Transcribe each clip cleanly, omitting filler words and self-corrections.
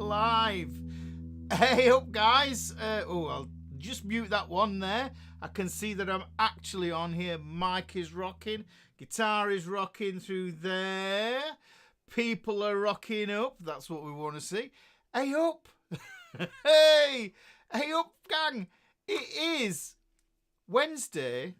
live. Hey up, guys. I'll just mute that one there. I can see that I'm actually on here. Mic is rocking. Guitar is rocking through there. People are rocking up. That's what we want to see. Hey up. Hey up, gang. It is Wednesday.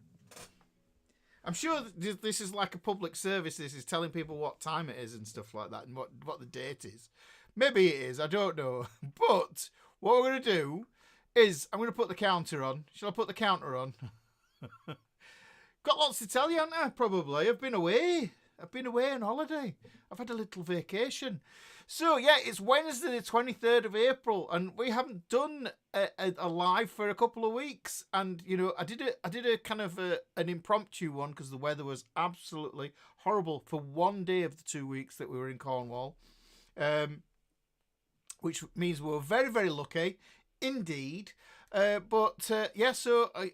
I'm sure this is like a public service. This is telling people what time it is and stuff like that, and what the date is. Maybe it is. I don't know. But what we're going to do is I'm going to put the counter on. Shall I put the counter on? Got lots to tell you, haven't I? Probably. I've been away on holiday. I've had a little vacation. So, yeah, it's Wednesday the 23rd of April, and we haven't done a live for a couple of weeks. And, you know, I did a kind of an impromptu one because the weather was absolutely horrible for one day of the 2 weeks that we were in Cornwall, which means we were very, very lucky indeed. So I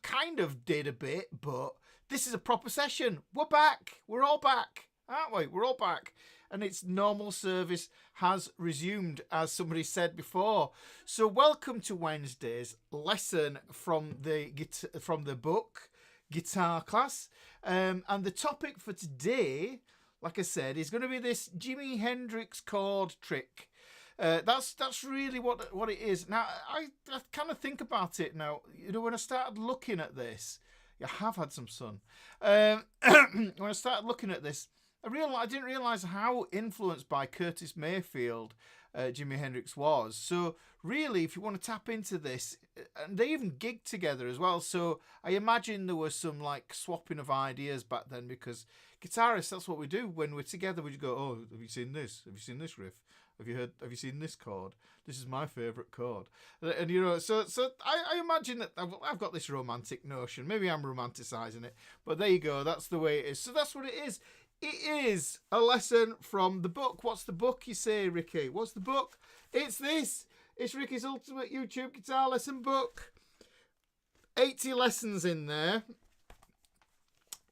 kind of did a bit, but this is a proper session. We're back. We're all back, aren't we? We're all back. And its normal service has resumed, as somebody said before. So welcome to Wednesday's lesson from the book Guitar Class. And the topic for today, like I said, is going to be this Jimi Hendrix chord trick. That's really what it is. Now, I kind of think about it now. You know, when I started looking at this, I have had some sun. When I started looking at this, I didn't realise how influenced by Curtis Mayfield Jimi Hendrix was. So really, if you want to tap into this, and they even gigged together as well. So I imagine there was some like swapping of ideas back then, because guitarists, that's what we do when we're together. We just go, "Oh, have you seen this? Have you seen this riff? Have you seen this chord? This is my favourite chord." And you know, so I imagine that I've got this romantic notion. Maybe I'm romanticising it, but there you go. That's the way it is. So that's what it is. It is a lesson from the book. What's the book, you say, Ricky? What's the book? It's this. It's Ricky's Ultimate YouTube Guitar Lesson Book. 80 lessons in there.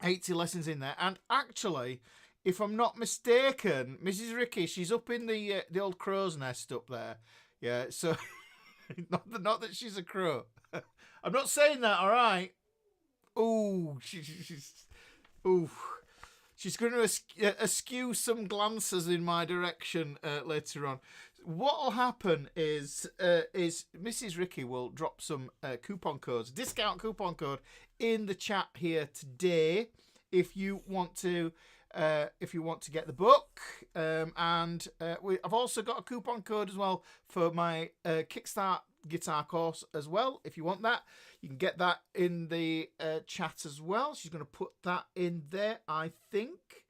80 lessons in there. And actually, if I'm not mistaken, Mrs. Ricky, she's up in the old crow's nest up there. Yeah, so not that she's a crow. I'm not saying that, all right? Ooh, she's going to eschew some glances in my direction later on. What'll happen is Mrs. Ricky will drop some coupon codes, discount coupon code, in the chat here today if you want to get the book. I've also got a coupon code as well for my Kickstart guitar course as well. If you want that, you can get that in the chat as well. She's going to put that in there, I think.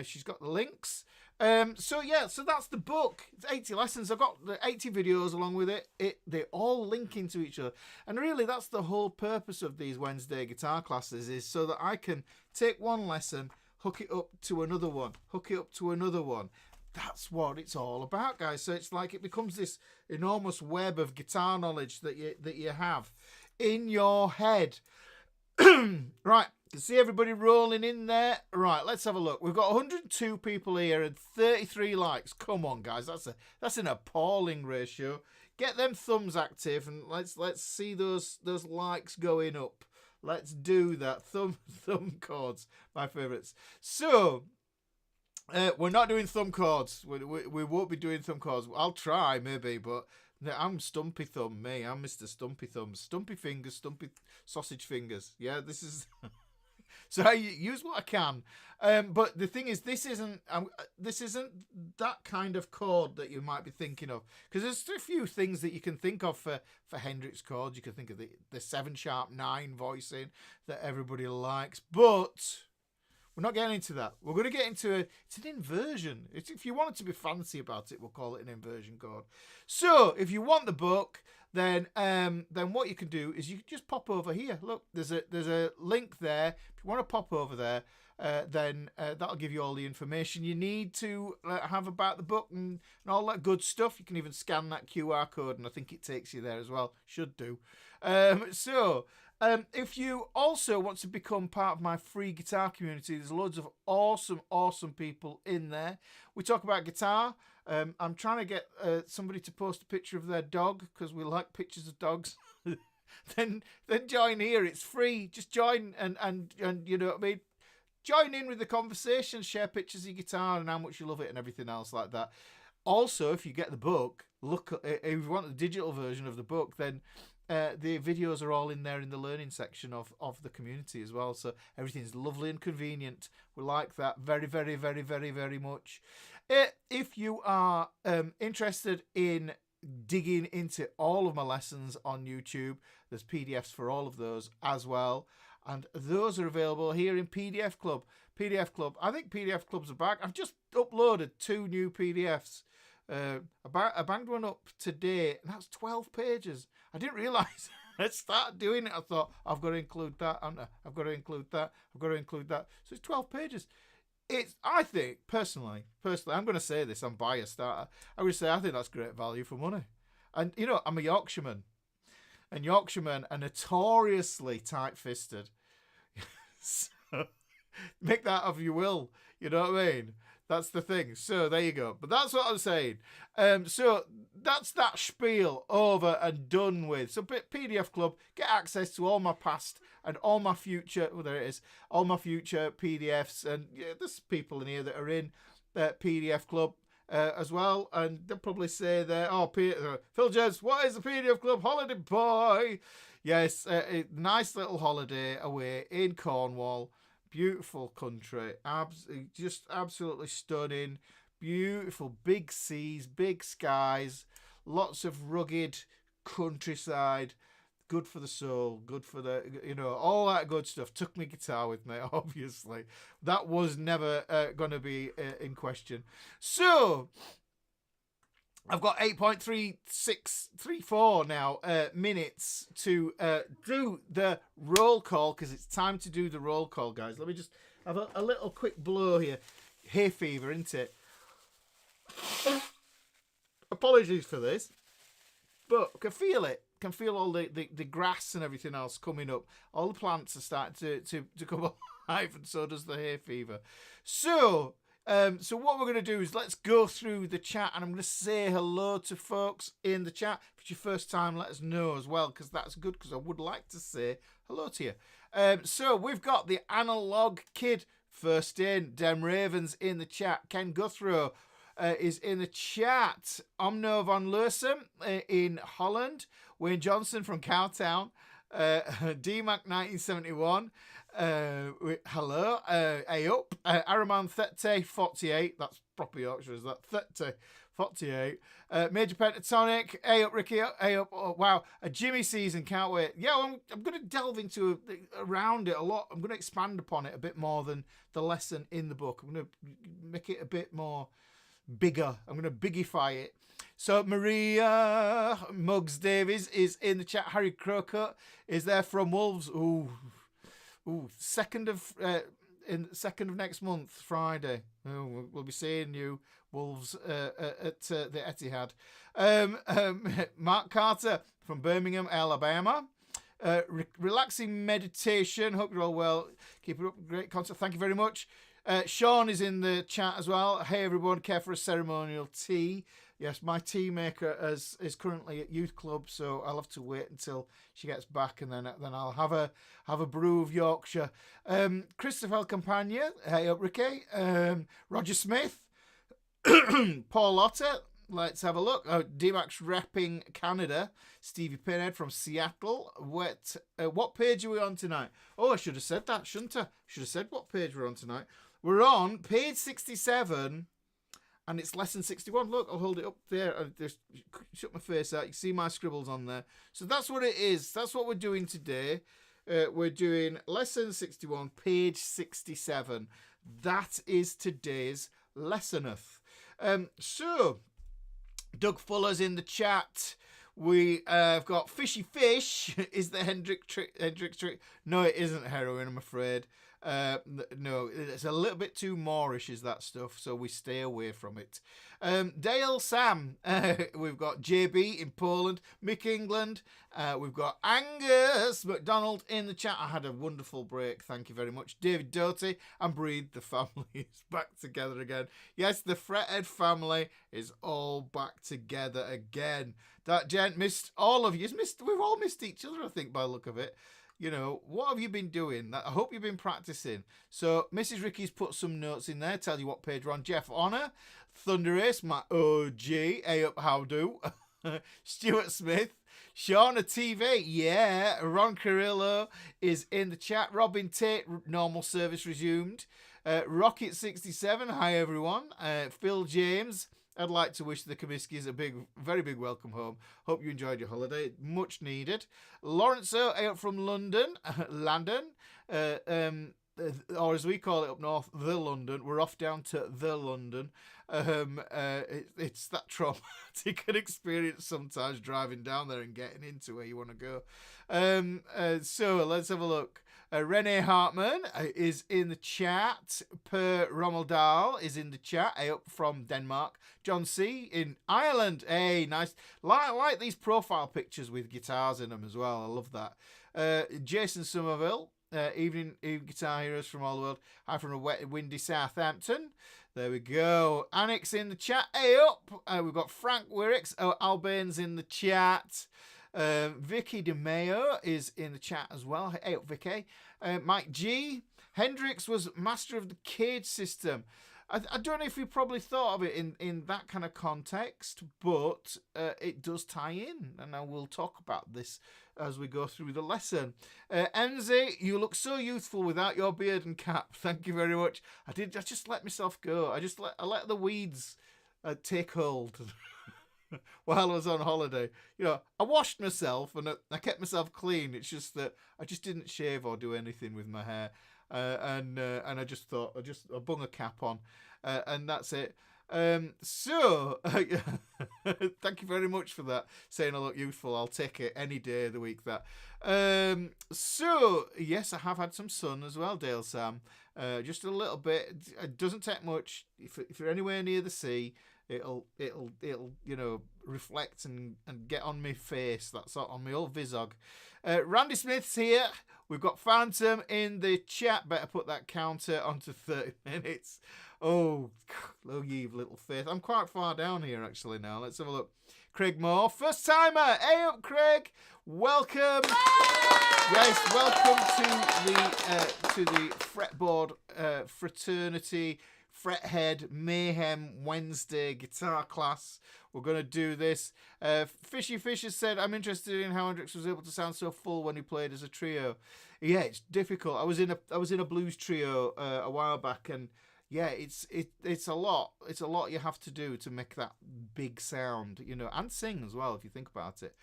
She's got the links. So that's the book. It's 80 lessons. I've got the 80 videos along with it. They all link into each other. And really, that's the whole purpose of these Wednesday guitar classes, is so that I can take one lesson, hook it up to another one, hook it up to another one. That's what it's all about, guys. So it's like it becomes this enormous web of guitar knowledge that you have in your head. Right, you can see everybody rolling in there. Right, let's have a look. We've got 102 people here and 33 likes. Come on, guys, that's an appalling ratio. Get them thumbs active and let's see those likes going up. Let's do that. Thumb chords, my favourites. So we're not doing thumb chords. We won't be doing thumb chords. I'll try maybe, but I'm Stumpy Thumb, me. I'm Mr. Stumpy Thumb. Stumpy fingers, stumpy sausage fingers. Yeah, this is... So I use what I can. But the thing is, this isn't that kind of chord that you might be thinking of. Because there's a few things that you can think of for Hendrix chords. You can think of the 7-sharp 9 voicing that everybody likes. But... we're not getting into that. We're going to get into it's an inversion. If you want it to be fancy about it, we'll call it an inversion chord. So if you want the book, then what you can do is you can just pop over here. Look, there's a link there. If you want to pop over there, then that'll give you all the information you need to have about the book and all that good stuff. You can even scan that QR code, and I think it takes you there as well. Should do. If you also want to become part of my free guitar community, there's loads of awesome people in there. We talk about guitar. I'm trying to get somebody to post a picture of their dog because we like pictures of dogs. then join here. It's free. Just join and you know what I mean. Join in with the conversation. Share pictures of your guitar and how much you love it and everything else like that. Also, if you get the book, if you want the digital version of the book, then the videos are all in there in the learning section of the community as well. So everything's lovely and convenient. We like that very, very, very, very, very much. If you are interested in digging into all of my lessons on YouTube, there's PDFs for all of those as well. And those are available here in PDF Club. I think PDF Clubs are back. I've just uploaded 2 new PDFs. I banged one up today, and that's 12 pages. I didn't realise. I started doing it. I thought, I've got to include that, haven't I? I've got to include that. I've got to include that. So it's 12 pages. I think, personally, I'm going to say this, I'm biased. I would say I think that's great value for money. And, you know, I'm a Yorkshireman. And Yorkshiremen are notoriously tight-fisted. So, make that of you will. You know what I mean? That's the thing. So there you go. But that's what I'm saying. So that's that spiel over and done with. So PDF Club, get access to all my past and all my future. Oh, there it is. All my future PDFs. And yeah, there's people in here that are in PDF Club as well. And they'll probably say there, Phil Jones, what is the PDF Club holiday boy? Yes, a nice little holiday away in Cornwall. Beautiful country, just absolutely stunning, beautiful, big seas, big skies, lots of rugged countryside, good for the soul, good for the, you know, all that good stuff. Took my guitar with me, obviously. That was never going to be in question. So, I've got 8.3634 now minutes to do the roll call, because it's time to do the roll call, guys. Let me just have a little quick blow here. Hay fever, isn't it? Apologies for this, but I can feel it. Can feel all the grass and everything else coming up. All the plants are starting to come alive, and so does the hay fever. So what we're going to do is let's go through the chat, and I'm going to say hello to folks in the chat. If it's your first time, let us know as well, because that's good, because I would like to say hello to you. So we've got the Analog Kid first in, Dem Ravens in the chat, Ken Guthrow is in the chat, Omno von Lersum in Holland, Wayne Johnson from Cowtown, DMAC 1971, hello, Eyup, Araman Thete 48, that's proper Yorkshire, is that? Thete 48, Major Pentatonic, Eyup Ricky, Eyup, oh, wow, a Jimmy season, can't wait. Yeah, I'm going to delve into around it a lot. I'm going to expand upon it a bit more than the lesson in the book. I'm going to make it a bit more bigger. I'm going to bigify it. So Maria Muggs Davies is in the chat. Harry Crocut is there from Wolves. Ooh, second of next month, Friday. We'll be seeing you, Wolves, at the Etihad. Mark Carter from Birmingham, Alabama. Relaxing meditation. Hope you're all well. Keep it up. Great content. Thank you very much. Sean is in the chat as well. Hey everyone, care for a ceremonial tea? Yes, my tea maker is currently at youth club, so I'll have to wait until she gets back, and then I'll have a brew of Yorkshire. Christopher Campagna, hey up Ricky. Roger Smith, Paul Lotter. Let's have a look. D-Max repping Canada. Stevie Pinhead from Seattle. What page are we on tonight? Oh, I should have said that, shouldn't I? Should have said what page we're on tonight. We're on page 67, and it's lesson 61. Look, I'll hold it up there. I just shut my face out. You can see my scribbles on there. So that's what it is. That's what we're doing today. We're doing lesson 61, page 67. That is today's lessoneth. So, Doug Fuller's in the chat. We have got Fishy Fish is the Hendrix trick. No, it isn't heroin, I'm afraid. No, it's a little bit too Moorish is that stuff, so we stay away from it. Dale Sam, we've got JB in Poland, Mick England, we've got Angus McDonald in the chat. I had a wonderful break, thank you very much. David Doty and Breed, the family is back together again. Yes, the Frethead family is all back together again. That gent missed all of you. We've all missed each other, I think, by the look of it. You know, what have you been doing? I hope you've been practicing. So, Mrs. Ricky's put some notes in there, tell you what page we're on. Jeff Honor, Thunder Ace, my OG, Eyup How Do, Stuart Smith, Shauna TV, yeah, Ron Carrillo is in the chat, Robin Tate, normal service resumed, Rocket67, hi everyone, Phil James, I'd like to wish the Comiskis a very big welcome home. Hope you enjoyed your holiday. Much needed. Lawrence out from London. Or as we call it up north, the London. We're off down to the London. It's that traumatic an experience sometimes driving down there and getting into where you want to go. So let's have a look. Renee Hartman is in the chat. Per Rommel Dahl is in the chat. Up from Denmark. John C. in Ireland. Hey, nice. Like these profile pictures with guitars in them as well. I love that. Jason Somerville. Evening Guitar Heroes from all the world. Hi from a wet and windy Southampton. There we go. Annex in the chat. Hey up. We've got Frank Wirricks. Albane's in the chat. Vicky DeMeo is in the chat as well. Hey up, Vicky. Mike G. Hendrix was master of the cage system. I don't know if you probably thought of it in that kind of context, but it does tie in, and I will talk about this as we go through the lesson. Enze, you look so youthful without your beard and cap. Thank you very much. I just let myself go. I let the weeds take hold while I was on holiday. You know, I washed myself and I kept myself clean. It's just that I just didn't shave or do anything with my hair. And I just thought I bung a cap on, and that's it. So thank you very much for that, saying I look youthful. I'll take it any day of the week. That so yes, I have had some sun as well, Dale Sam. Just a little bit. It doesn't take much. If you're anywhere near the sea, it'll you know, reflect and get on my face. That's on my old visog. Randy Smith's here. We've got Phantom in the chat. Better put that counter onto 30 minutes. Oh, ye little faith. I'm quite far down here actually now. Let's have a look. Craig Moore, first timer. Hey up, Craig. Welcome. Yes, welcome to the fretboard fraternity Frethead Mayhem Wednesday guitar class. We're going to do this. Fishy Fish has said, I'm interested in how Hendrix was able to sound so full when he played as a trio. Yeah, it's difficult. I was in a blues trio a while back, and yeah, it's a lot. It's a lot you have to do to make that big sound, you know, and sing as well if you think about it.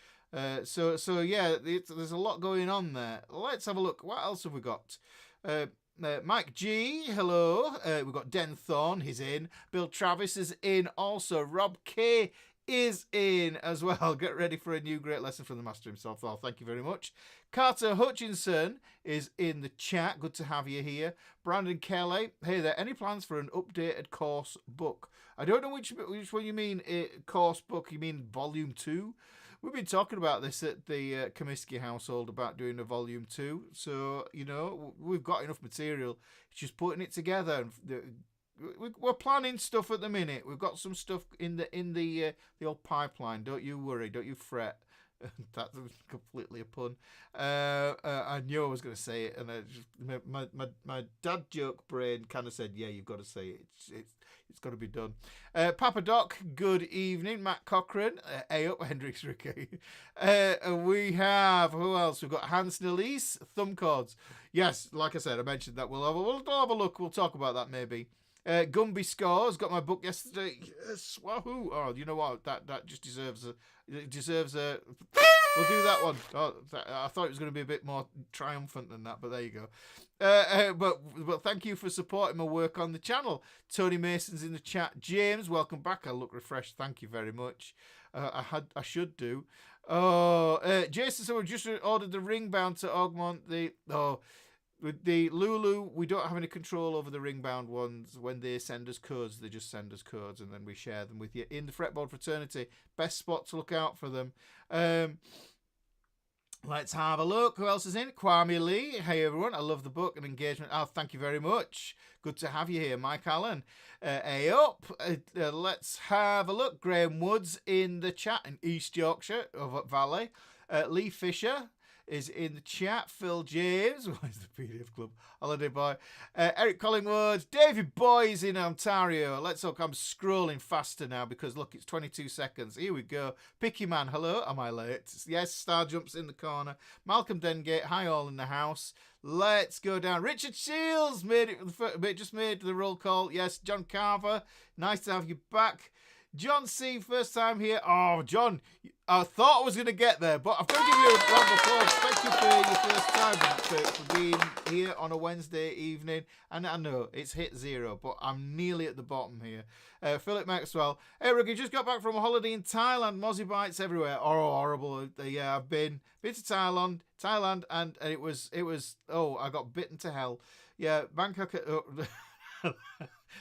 So yeah, there's a lot going on there. Let's have a look. What else have we got? Mike G, hello. We've got Den Thorne, he's in. Bill Travis is in also. Rob K is in as well. Get ready for a new great lesson from the master himself. Well, thank you very much. Carter Hutchinson is in the chat. Good to have you here. Brandon Kelly, hey there. Any plans for an updated course book? I don't know which one you mean. Course book? You mean volume 2? We've been talking about this at the Comiskey household about doing a volume 2. So, you know, we've got enough material. It's just putting it together. We're planning stuff at the minute. We've got some stuff in the old pipeline. Don't you worry. Don't you fret. That was completely a pun. I knew I was going to say it, and my dad joke brain kind of said, "Yeah, you've got to say it. It's got to be done." Papa Doc, good evening. Matt Cochran, Eyup Hendrix Ricky. We have who else? We've got Hans Nelise, Thumb Chords. Yes, like I said, I mentioned that. We'll have a look. We'll talk about that maybe. Gumby Scores got my book yesterday. Yes, wahoo! Oh, you know what? That just deserves a. We'll do that one. Oh, I thought it was going to be a bit more triumphant than that, but there you go. But thank you for supporting my work on the channel. Tony Mason's in the chat. James, welcome back. I look refreshed. Thank you very much. I should do. Oh, Jason, so we just ordered the ring bound to augment the. Oh, With the Lulu, we don't have any control over the ring-bound ones. When they send us codes, they just send us codes, and then we share them with you in the Fretboard fraternity. Best spot to look out for them. Let's have a look. Who else is in? Kwame Lee. Hey, everyone. I love the book and engagement. Oh, thank you very much. Good to have you here. Mike Allen. Eyup. Let's have a look. Graham Woods in the chat in East Yorkshire, over at Valley. Lee Fisher is in the chat. Phil James. What is the PDF Club? Holiday Boy. Eric Collingwood. David Boys in Ontario. Let's look. I'm scrolling faster now because, look, it's 22 seconds. Here we go. Picky Man. Hello. Am I late? Yes. Star Jumps in the corner. Malcolm Dengate. Hi, all in the house. Let's go down. Richard Shields just made the roll call. Yes. John Carver. Nice to have you back. John C, first time here. Oh, John, I thought I was going to get there, but I've got to give you a round of applause. Thank you for your first time for being here on a Wednesday evening. And I know it's hit 0, but I'm nearly at the bottom here. Philip Maxwell. Hey, Rookie, just got back from a holiday in Thailand. Mozzie bites everywhere. Oh, horrible. Yeah, I've been to Thailand, and it was. Oh, I got bitten to hell. Yeah, Bangkok.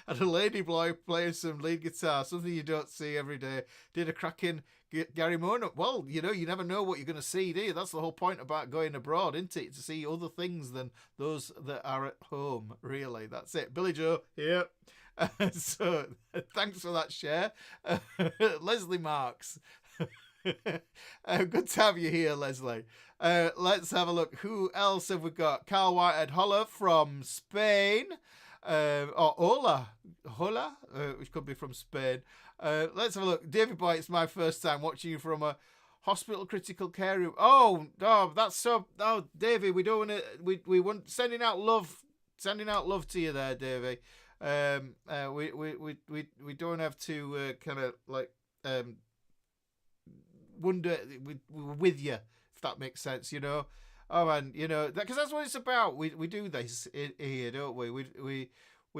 Had a lady boy playing some lead guitar, something you don't see every day. Did a cracking Gary Moore. Well, you never know what you're going to see, do you? That's the whole point about going abroad, isn't it? To see other things than those that are at home, really. That's it. Billy Joe, here. So, thanks for that share. Leslie Marks. Good to have you here, Leslie. Let's have a look. Who else have we got? Carl Whitehead Holler from Spain. Hola, which could be from Spain. Let's have a look. David Boy, it's my first time watching you from a hospital critical care room. Oh, that's so. Oh, Davey, we don't want to. We want sending out love to you there, Davey. We don't have to kind of like wonder with you, if that makes sense, Oh man, because that's what it's about. We do this here, don't we? We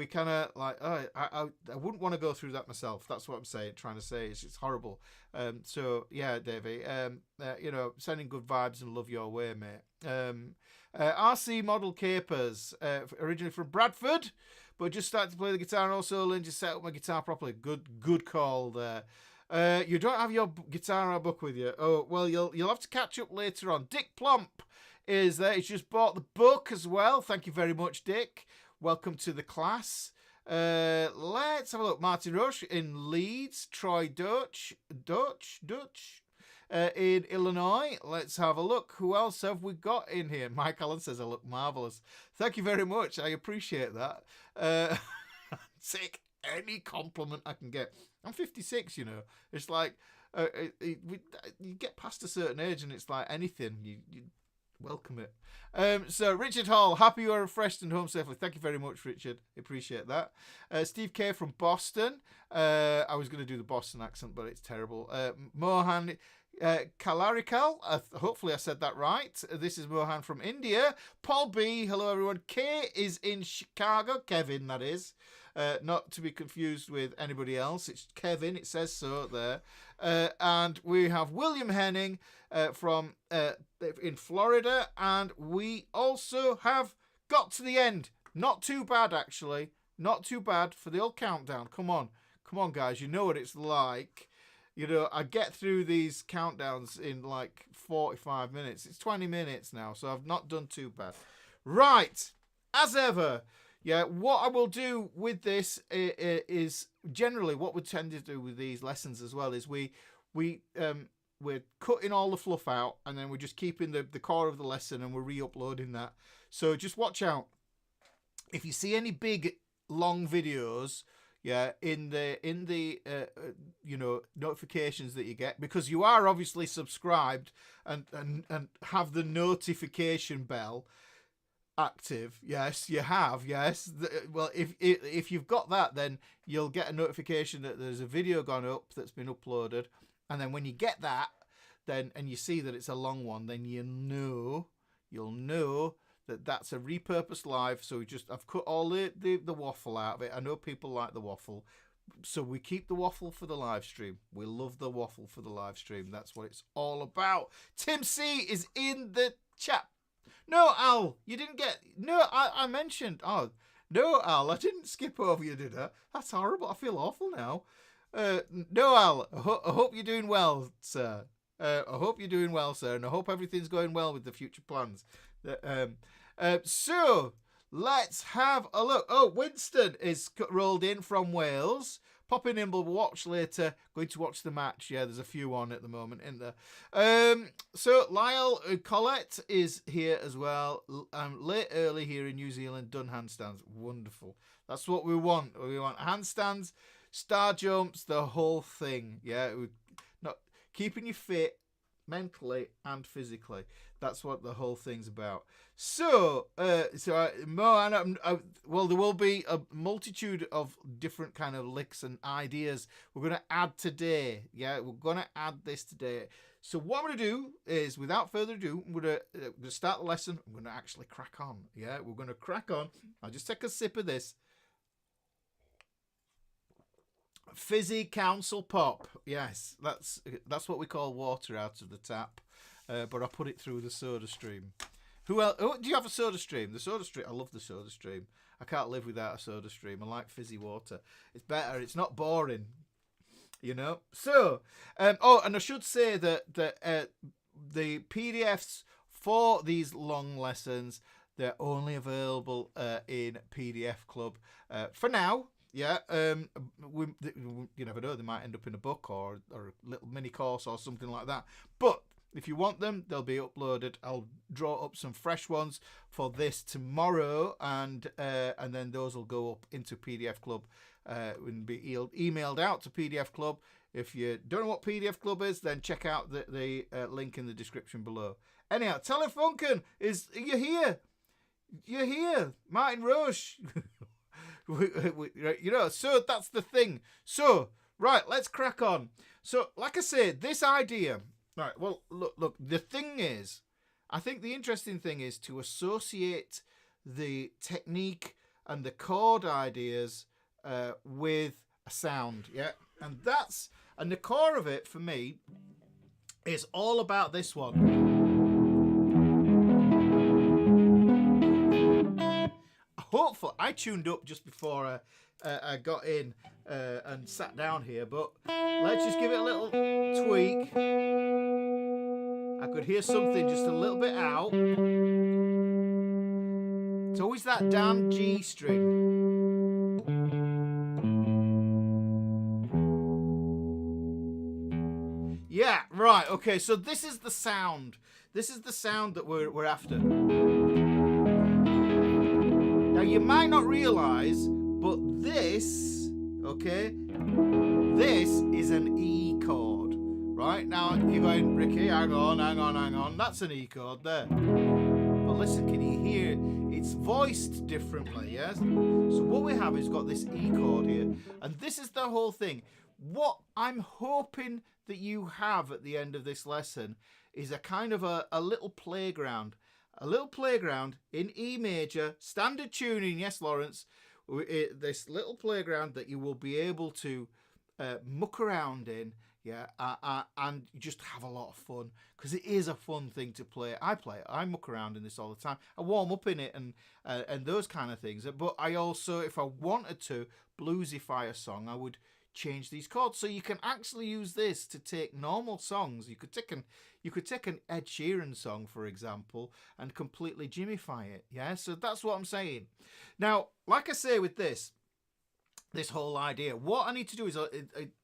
kind of like. Oh, I wouldn't want to go through that myself. That's what I'm trying to say. It's horrible. So yeah, Davey. Sending good vibes and love your way, mate. RC Model Capers, originally from Bradford, but just started to play the guitar and also learned to set up my guitar properly. Good call there. You don't have your guitar or book with you. Oh well, you'll have to catch up later on. Dick Plump is there. He's just bought the book as well. Thank you very much, Dick. Welcome to the class. Let's have a look. Martin Rush in Leeds. Troy Dutch in Illinois. Let's have a look. Who else have we got in here? Mike Allen says I look marvellous. Thank you very much. I appreciate that. Take any compliment I can get. I'm 56, It's like you get past a certain age and it's like anything. You welcome it. So Richard Hall, happy you are refreshed and home safely. Thank you very much, Richard. Appreciate that. Steve K from Boston. I was going to do the Boston accent, but it's terrible. Mohan Kalarikal. Hopefully I said that right. This is Mohan from India. Paul B. Hello, everyone. K is in Chicago. Kevin, that is. Not to be confused with anybody else. It's Kevin. It says so there. And we have William Henning from in Florida. And we also have got to the end. Not too bad, actually. Not too bad for the old countdown. Come on, guys. You know what it's like. I get through these countdowns in like 45 minutes. It's 20 minutes now, so I've not done too bad. Right. As ever. Yeah, what I will do with this is generally what we tend to do with these lessons as well is we're cutting all the fluff out and then we're just keeping the core of the lesson and we're re-uploading that. So just watch out. If you see any big long videos, yeah, in the notifications that you get, because you are obviously subscribed and have the notification bell active. Yes, you have. Yes. Well, if you've got that, then you'll get a notification that there's a video gone up that's been uploaded, and then when you get that, then and you see that it's a long one, then you'll know that that's a repurposed live. So I've cut all the waffle out of it. I know people like the waffle, so we keep the waffle for the live stream. We love the waffle for the live stream. That's what it's all about. Tim C is in the chat. No, Al, you didn't get... No, I mentioned... Oh, no, Al, I didn't skip over you, did I? That's horrible. I feel awful now. No, Al, I hope you're doing well, sir. I hope you're doing well, sir, and I hope everything's going well with the future plans. So, let's have a look. Oh, Winston is rolled in from Wales. Popping in, we'll watch later. Going to watch the match. Yeah, there's a few on at the moment, isn't there? So, Lyle Collette is here as well. Late early here in New Zealand, done handstands. Wonderful. That's what we want. We want handstands, star jumps, the whole thing. Yeah, not keeping you fit mentally and physically. That's what the whole thing's about. So, well, there will be a multitude of different kind of licks and ideas we're going to add today. Yeah, we're going to add this today. So what I'm going to do is, without further ado, I'm going to start the lesson. I'm going to actually crack on. Yeah, we're going to crack on. I'll just take a sip of this. Fizzy Council Pop. Yes, that's what we call water out of the tap. But I put it through the soda stream. Who else? Oh, do you have a soda stream? The soda stream. I love the soda stream. I can't live without a soda stream. I like fizzy water. It's better. It's not boring. You know. So, and I should say that the PDFs for these long lessons, they're only available in PDF Club for now. Yeah, you never know. They might end up in a book or a little mini course or something like that. But if you want them, they'll be uploaded. I'll draw up some fresh ones for this tomorrow, and then those will go up into PDF Club and be emailed out to PDF Club. If you don't know what PDF Club is, then check out the link in the description below. Anyhow, Telefunken you're here. You're here, Martin Roche. You know, so that's the thing. So, right, let's crack on. So, like I said, this idea, right, well, look, the thing is, I think the interesting thing is to associate the technique and the chord ideas with a sound, yeah? And the core of it, for me, is all about this one. Hopefully, I tuned up just before I got in and sat down here, but let's just give it a little tweak. I could hear something just a little bit out. It's always that damn G string. Yeah, right, okay, so this is the sound. This is the sound that we're after. Now, you might not realise, but this, okay, this is an E chord, right? Now, you're going, Ricky, hang on, that's an E chord there. But listen, can you hear? It's voiced differently, yes? So what we have is got this E chord here, and this is the whole thing. What I'm hoping that you have at the end of this lesson is a kind of a little playground. A little playground in E major, standard tuning, yes, Lawrence. This little playground that you will be able to muck around in, yeah, and just have a lot of fun, because it is a fun thing to play. I muck around in this all the time. I warm up in it and those kind of things. But I also, if I wanted to bluesify a song, I would change these chords. So you can actually use this to take normal songs. You could take an Ed Sheeran song, for example, and completely Jimify it. Yeah, so that's what I'm saying. Now, like I say with this whole idea, what I need to do is,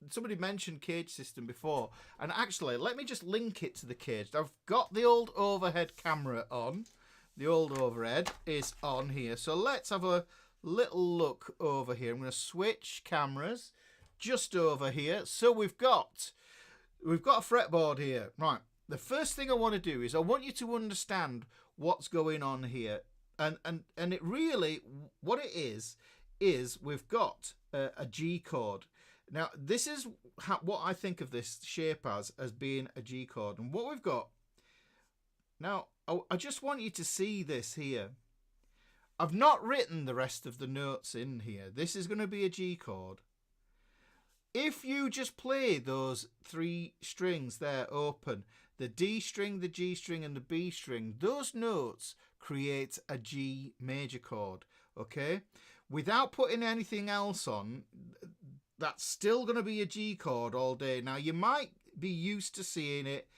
somebody mentioned cage system before, and actually, let me just link it to the cage. I've got the old overhead camera on. The old overhead is on here. So let's have a little look over here. I'm going to switch cameras just over here. So we've got a fretboard here. Right. The first thing I want to do is I want you to understand what's going on here. And it really, what it is we've got a G chord. Now, this is what I think of this shape as being a G chord. And what we've got, now, I just want you to see this here. I've not written the rest of the notes in here. This is going to be a G chord. If you just play those three strings there open, the D string, the G string, and the B string, those notes create a G major chord, okay? Without putting anything else on, that's still going to be a G chord all day. Now, you might be used to seeing it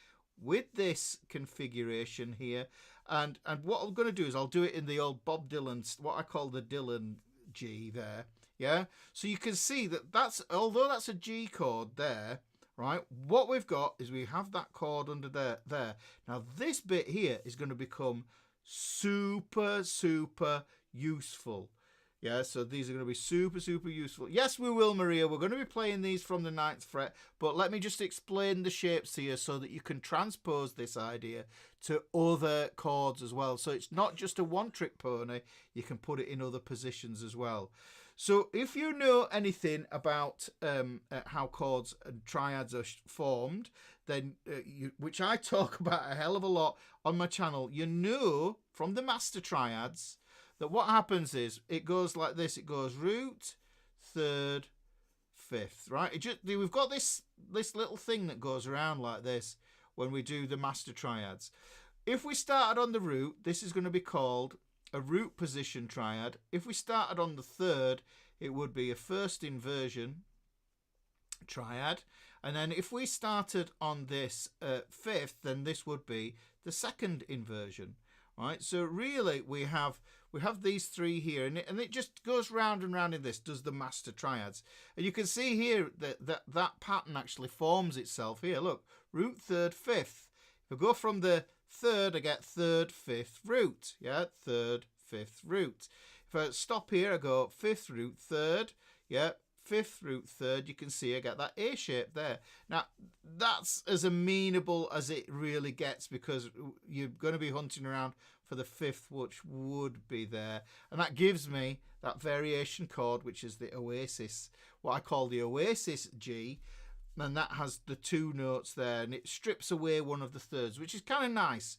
with this configuration here. And what I'm going to do is I'll do it in the old Bob Dylan, what I call the Dylan G there. Yeah. So you can see that although that's a G chord there, right? What we've got is we have that chord under there. Now this bit here is going to become super, super useful. Yeah, so these are going to be super, super useful. Yes, we will, Maria. We're going to be playing these from the 9th fret, but let me just explain the shapes here so that you can transpose this idea to other chords as well. So it's not just a one-trick pony. You can put it in other positions as well. So if you know anything about how chords and triads are formed, then which I talk about a hell of a lot on my channel, you know from the master triads that what happens is it goes like this. It goes root, third, fifth, right? We've got this little thing that goes around like this when we do the master triads. If we started on the root, this is going to be called a root position triad. If we started on the third, it would be a first inversion triad. And then if we started on this fifth, then this would be the second inversion, right? So really we have these three here, and it just goes round and round in this, does the master triads. And you can see here that pattern actually forms itself here. Look, root, third, fifth. If I go from the third, I get third, fifth, root. Yeah, third, fifth, root. If I stop here, I go fifth, root, third. Yeah, fifth, root, third. You can see I get that A shape there. Now, that's as amenable as it really gets, because you're going to be hunting around for the fifth, which would be there. And that gives me that variation chord, which is the Oasis, what I call the Oasis G. And that has the two notes there, and it strips away one of the thirds, which is kind of nice.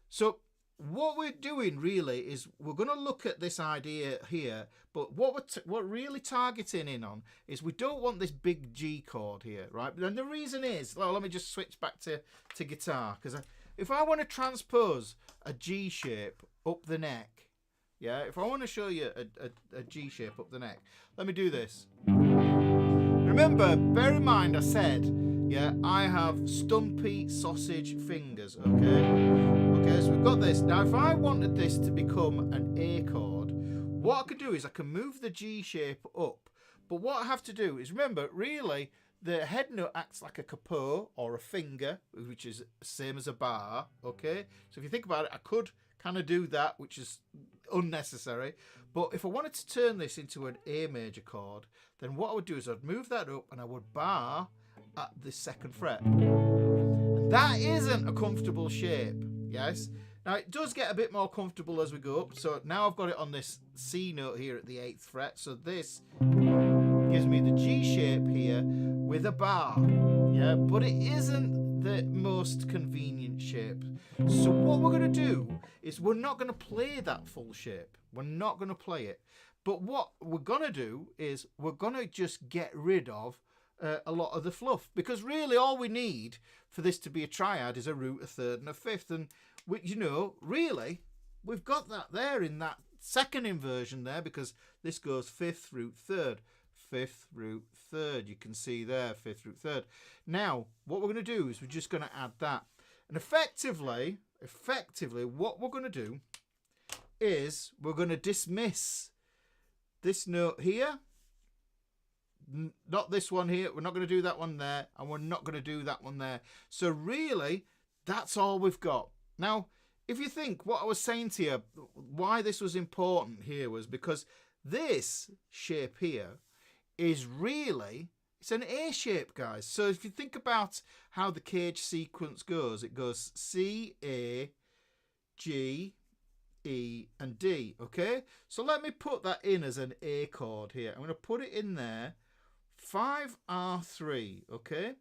So what we're doing really is we're going to look at this idea here, but what we're really targeting in on is we don't want this big G chord here, right? And the reason is, well, let me just switch back to guitar, because if I want to transpose a G shape up the neck, yeah, if I want to show you a G shape up the neck, let me do this. Remember, bear in mind I said, yeah, I have stumpy sausage fingers, okay? Okay, so we've got this. Now, if I wanted this to become an A chord, what I could do is I can move the G shape up. But what I have to do is, remember, really, the head note acts like a capo or a finger, which is the same as a bar, okay? So if you think about it, I could kind of do that, which is unnecessary. But if I wanted to turn this into an A major chord, then what I would do is I'd move that up and I would bar at the second fret. And that isn't a comfortable shape, yes? Now, it does get a bit more comfortable as we go up. So now I've got it on this C note here at the 8th fret. So this gives me the G shape here with a bar, yeah? But it isn't the most convenient shape. So what we're going to do is we're not going to play that full shape. We're not going to play it. But what we're going to do is we're going to just get rid of a lot of the fluff, because really all we need for this to be a triad is a root, a third and a fifth. And you know, really we've got that there in that second inversion there, because this goes fifth, root, third, fifth, root, third. You can see there, fifth, root, third. Now what we're going to do is we're just going to add that, and effectively what we're going to do is we're going to dismiss this note here, not this one here. We're not going to do that one there, and we're not going to do that one there. So really, that's all we've got. Now, if you think what I was saying to you, why this was important here was because this shape here is really, it's an A shape, guys. So if you think about how the Cage sequence goes, it goes C, A, G, E and D, okay? So let me put that in as an A chord here. I'm going to put it in there, 5R3, okay?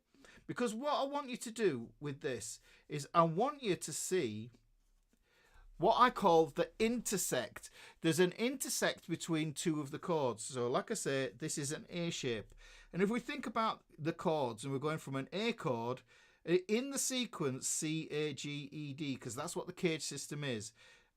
Because what I want you to do with this is I want you to see what I call the intersect. There's an intersect between two of the chords. So like I say, this is an A shape. And if we think about the chords and we're going from an A chord, in the sequence C, A, G, E, D, because that's what the Cage system is,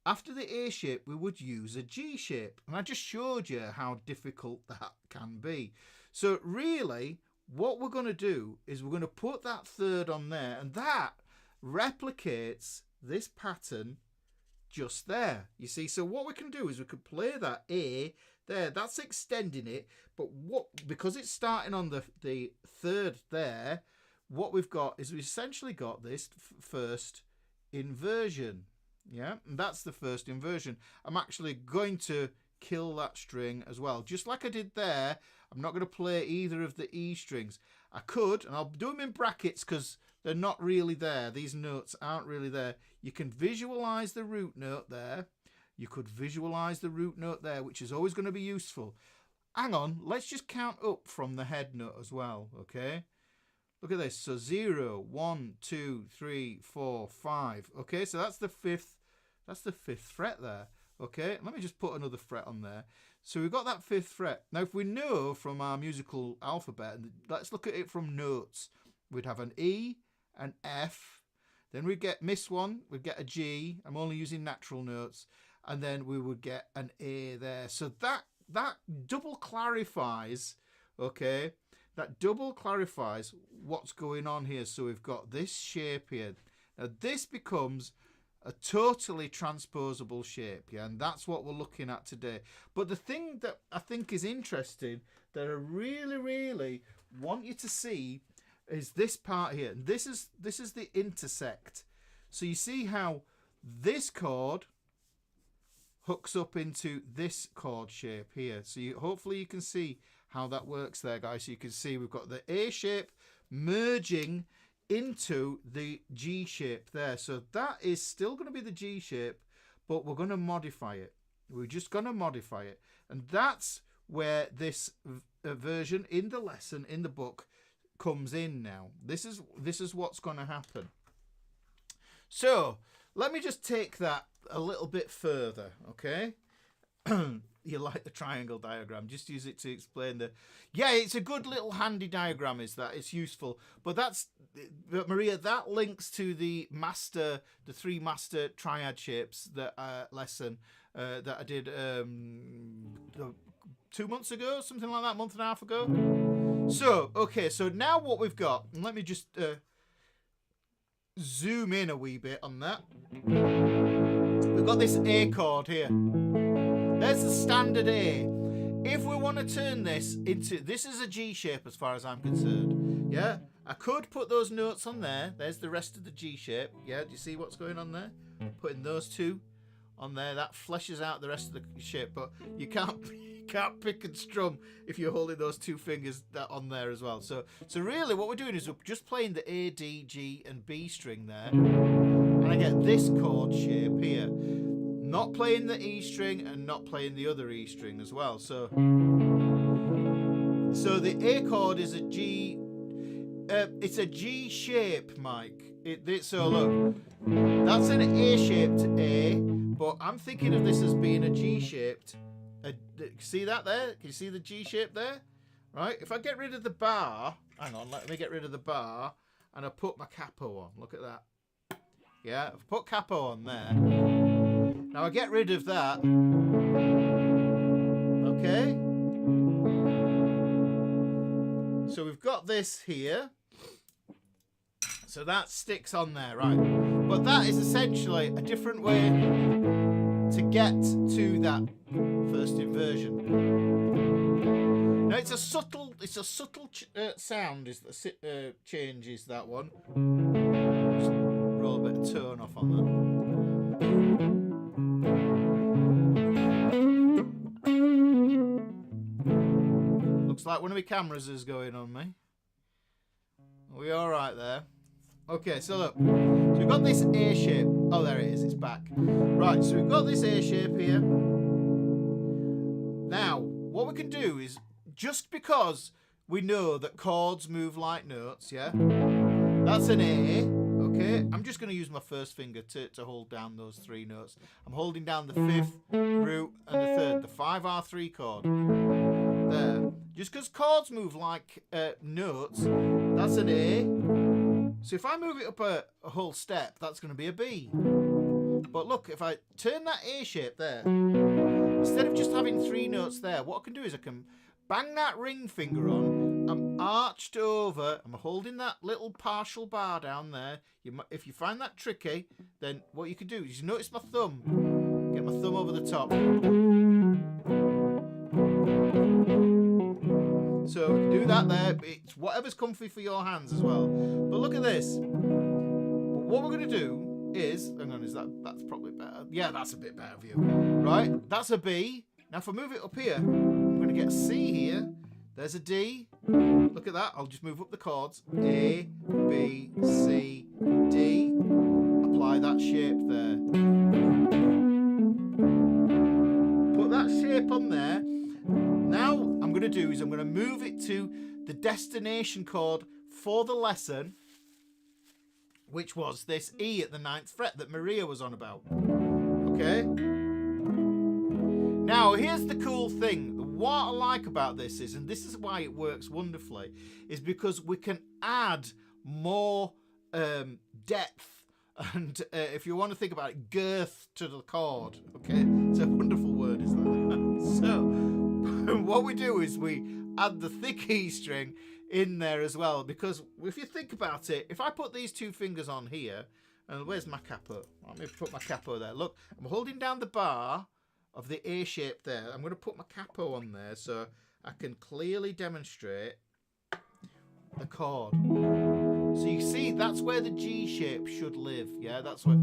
after the A shape, we would use a G shape. And I just showed you how difficult that can be. So really, what we're going to do is we're going to put that third on there, and that replicates this pattern just there. You see, so what we can do is we could play that A there. That's extending it, but because it's starting on the third there, what we've got is we essentially got this first inversion. Yeah, and that's the first inversion. I'm actually going to kill that string as well, just like I did there. I'm not going to play either of the E strings. I could, and I'll do them in brackets because they're not really there. These notes aren't really there. You can visualize the root note there. You could visualize the root note there, which is always going to be useful. Hang on, let's just count up from the head note as well, okay? Look at this. So 0, 1, 2, 3, 4, 5. Okay, so that's the fifth fret there. Okay, let me just put another fret on there. So we've got that 5th fret. Now, if we know from our musical alphabet, let's look at it from notes. We'd have an E, an F, then we'd miss one, we'd get a G. I'm only using natural notes. And then we would get an A there. So that double clarifies, okay, that double clarifies what's going on here. So we've got this shape here. Now, this becomes a totally transposable shape, yeah, and that's what we're looking at today. But the thing that I think is interesting, that I really, really want you to see, is this part here. And this is the intersect. So you see how this chord hooks up into this chord shape here. So hopefully you can see how that works there, guys. So you can see we've got the A shape merging into the G shape there. So that is still going to be the G shape, but we're going to modify it. We're just going to modify it. And that's where this version in the lesson, in the book, comes in now. This is what's going to happen. So let me just take that a little bit further, okay? You like the triangle diagram, just use it to explain it's a good little handy diagram, is that it's useful. But Maria, that links to the 3 master triad shapes that lesson that I did 2 months ago, something like that, month and a half ago. So okay, so now what we've got, and let me just zoom in a wee bit on that. We've got this A chord here. There's the standard A. If we want to turn this into, this is a G shape as far as I'm concerned. Yeah, I could put those notes on there. There's the rest of the G shape. Yeah, do you see what's going on there? Putting those two on there, that fleshes out the rest of the shape, but you can't pick and strum if you're holding those 2 fingers on there as well. So really what we're doing is we're just playing the A, D, G and B string there, and I get this chord shape here. Not playing the E string and not playing the other E string as well. So the A chord is a G. It's a G shape, Mike. So look, that's an A-shaped A, but I'm thinking of this as being a G-shaped. See that there? Can you see the G shape there? Right. If I get rid of the bar, hang on, let me get rid of the bar, and I put my capo on. Look at that. Yeah, I've put capo on there. Now I get rid of that. Okay. So we've got this here. So that sticks on there, right? But that is essentially a different way to get to that first inversion. Now it's a subtle sound. Is the changes that one? Just roll a bit of tone off on that. Looks like one of my cameras is going on me. Are we all right there? Okay, so look. So we've got this A shape. Oh, there it is. It's back. Right, so we've got this A shape here. Now, what we can do is, just because we know that chords move like notes, yeah? That's an A, okay? I'm just going to use my first finger to hold down those 3 notes. I'm holding down the 5th, root, and the 3rd, the 5R3 chord. There. Just because chords move like notes, that's an A. So if I move it up a whole step, that's going to be a B. But look, if I turn that A shape there, instead of just having 3 notes there, what I can do is I can bang that ring finger on. I'm arched over. I'm holding that little partial bar down there. If you find that tricky, then what you can do is, you notice my thumb. Get my thumb over the top. So do that there. It's whatever's comfy for your hands as well. But look at this. What we're going to do is, hang on, that's probably better. Yeah, that's a bit better view. Right, that's a B. Now if I move it up here, I'm going to get a C here. There's a D. Look at that. I'll just move up the chords. A, B, C, D. Apply that shape there. Put that shape on there. Now I'm going to do is I'm going to move it to the destination chord for the lesson, which was this E at the 9th fret that Maria was on about. Okay? Now, here's the cool thing. What I like about this is, and this is why it works wonderfully, is because we can add more depth and, if you want to think about it, girth to the chord. Okay? It's a wonderful word, isn't it? So, what we do is we add the thick E string in there as well, because if you think about it, if I put these 2 fingers on here, and where's my capo? Let me put my capo there. Look, I'm holding down the bar of the A shape there. I'm going to put my capo on there so I can clearly demonstrate the chord. So you see, that's where the G shape should live. Yeah, that's where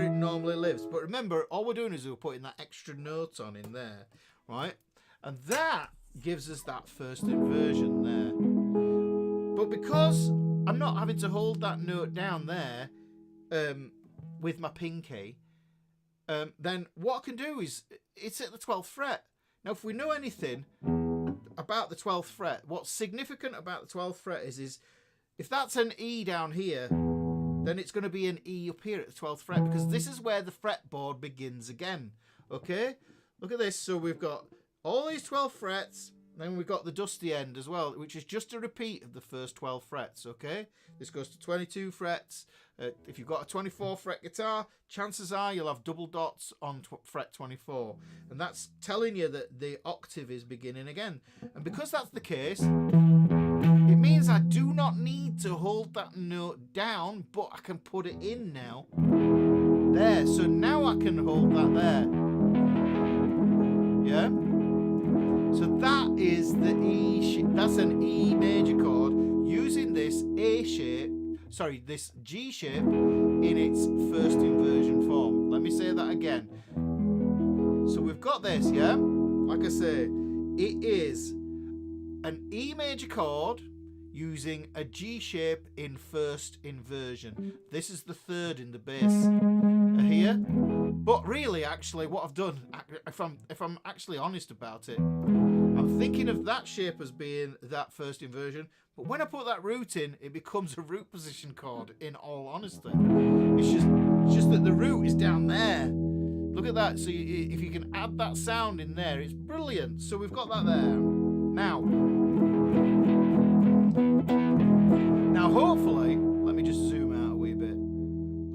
it normally lives. But remember, all we're doing is we're putting that extra note on in there, right? And that gives us that first inversion there. But because I'm not having to hold that note down there with my pinky, then what I can do is, it's at the 12th fret. Now, if we know anything about the 12th fret, what's significant about the 12th fret is if that's an E down here, then it's going to be an E up here at the 12th fret, because this is where the fretboard begins again. Okay? Look at this. So we've got all these 12 frets, then we've got the dusty end as well, which is just a repeat of the first 12 frets, okay? This goes to 22 frets. If you've got a 24 fret guitar, chances are you'll have double dots on fret 24. And that's telling you that the octave is beginning again. And because that's the case, it means I do not need to hold that note down, but I can put it in now. There, so now I can hold that there. Yeah? So that is the E shape. That's an E major chord using this A shape, sorry, this G shape in its first inversion form. Let me say that again. So we've got this, yeah? Like I say, it is an E major chord using a G shape in first inversion. This is the third in the bass here. But really, actually, what I've done, if I'm actually honest about it, I'm thinking of that shape as being that first inversion. But when I put that root in, it becomes a root position chord, in all honesty. It's just that the root is down there. Look at that. So if you can add that sound in there, it's brilliant. So we've got that there. Now hopefully, let me just zoom out a wee bit.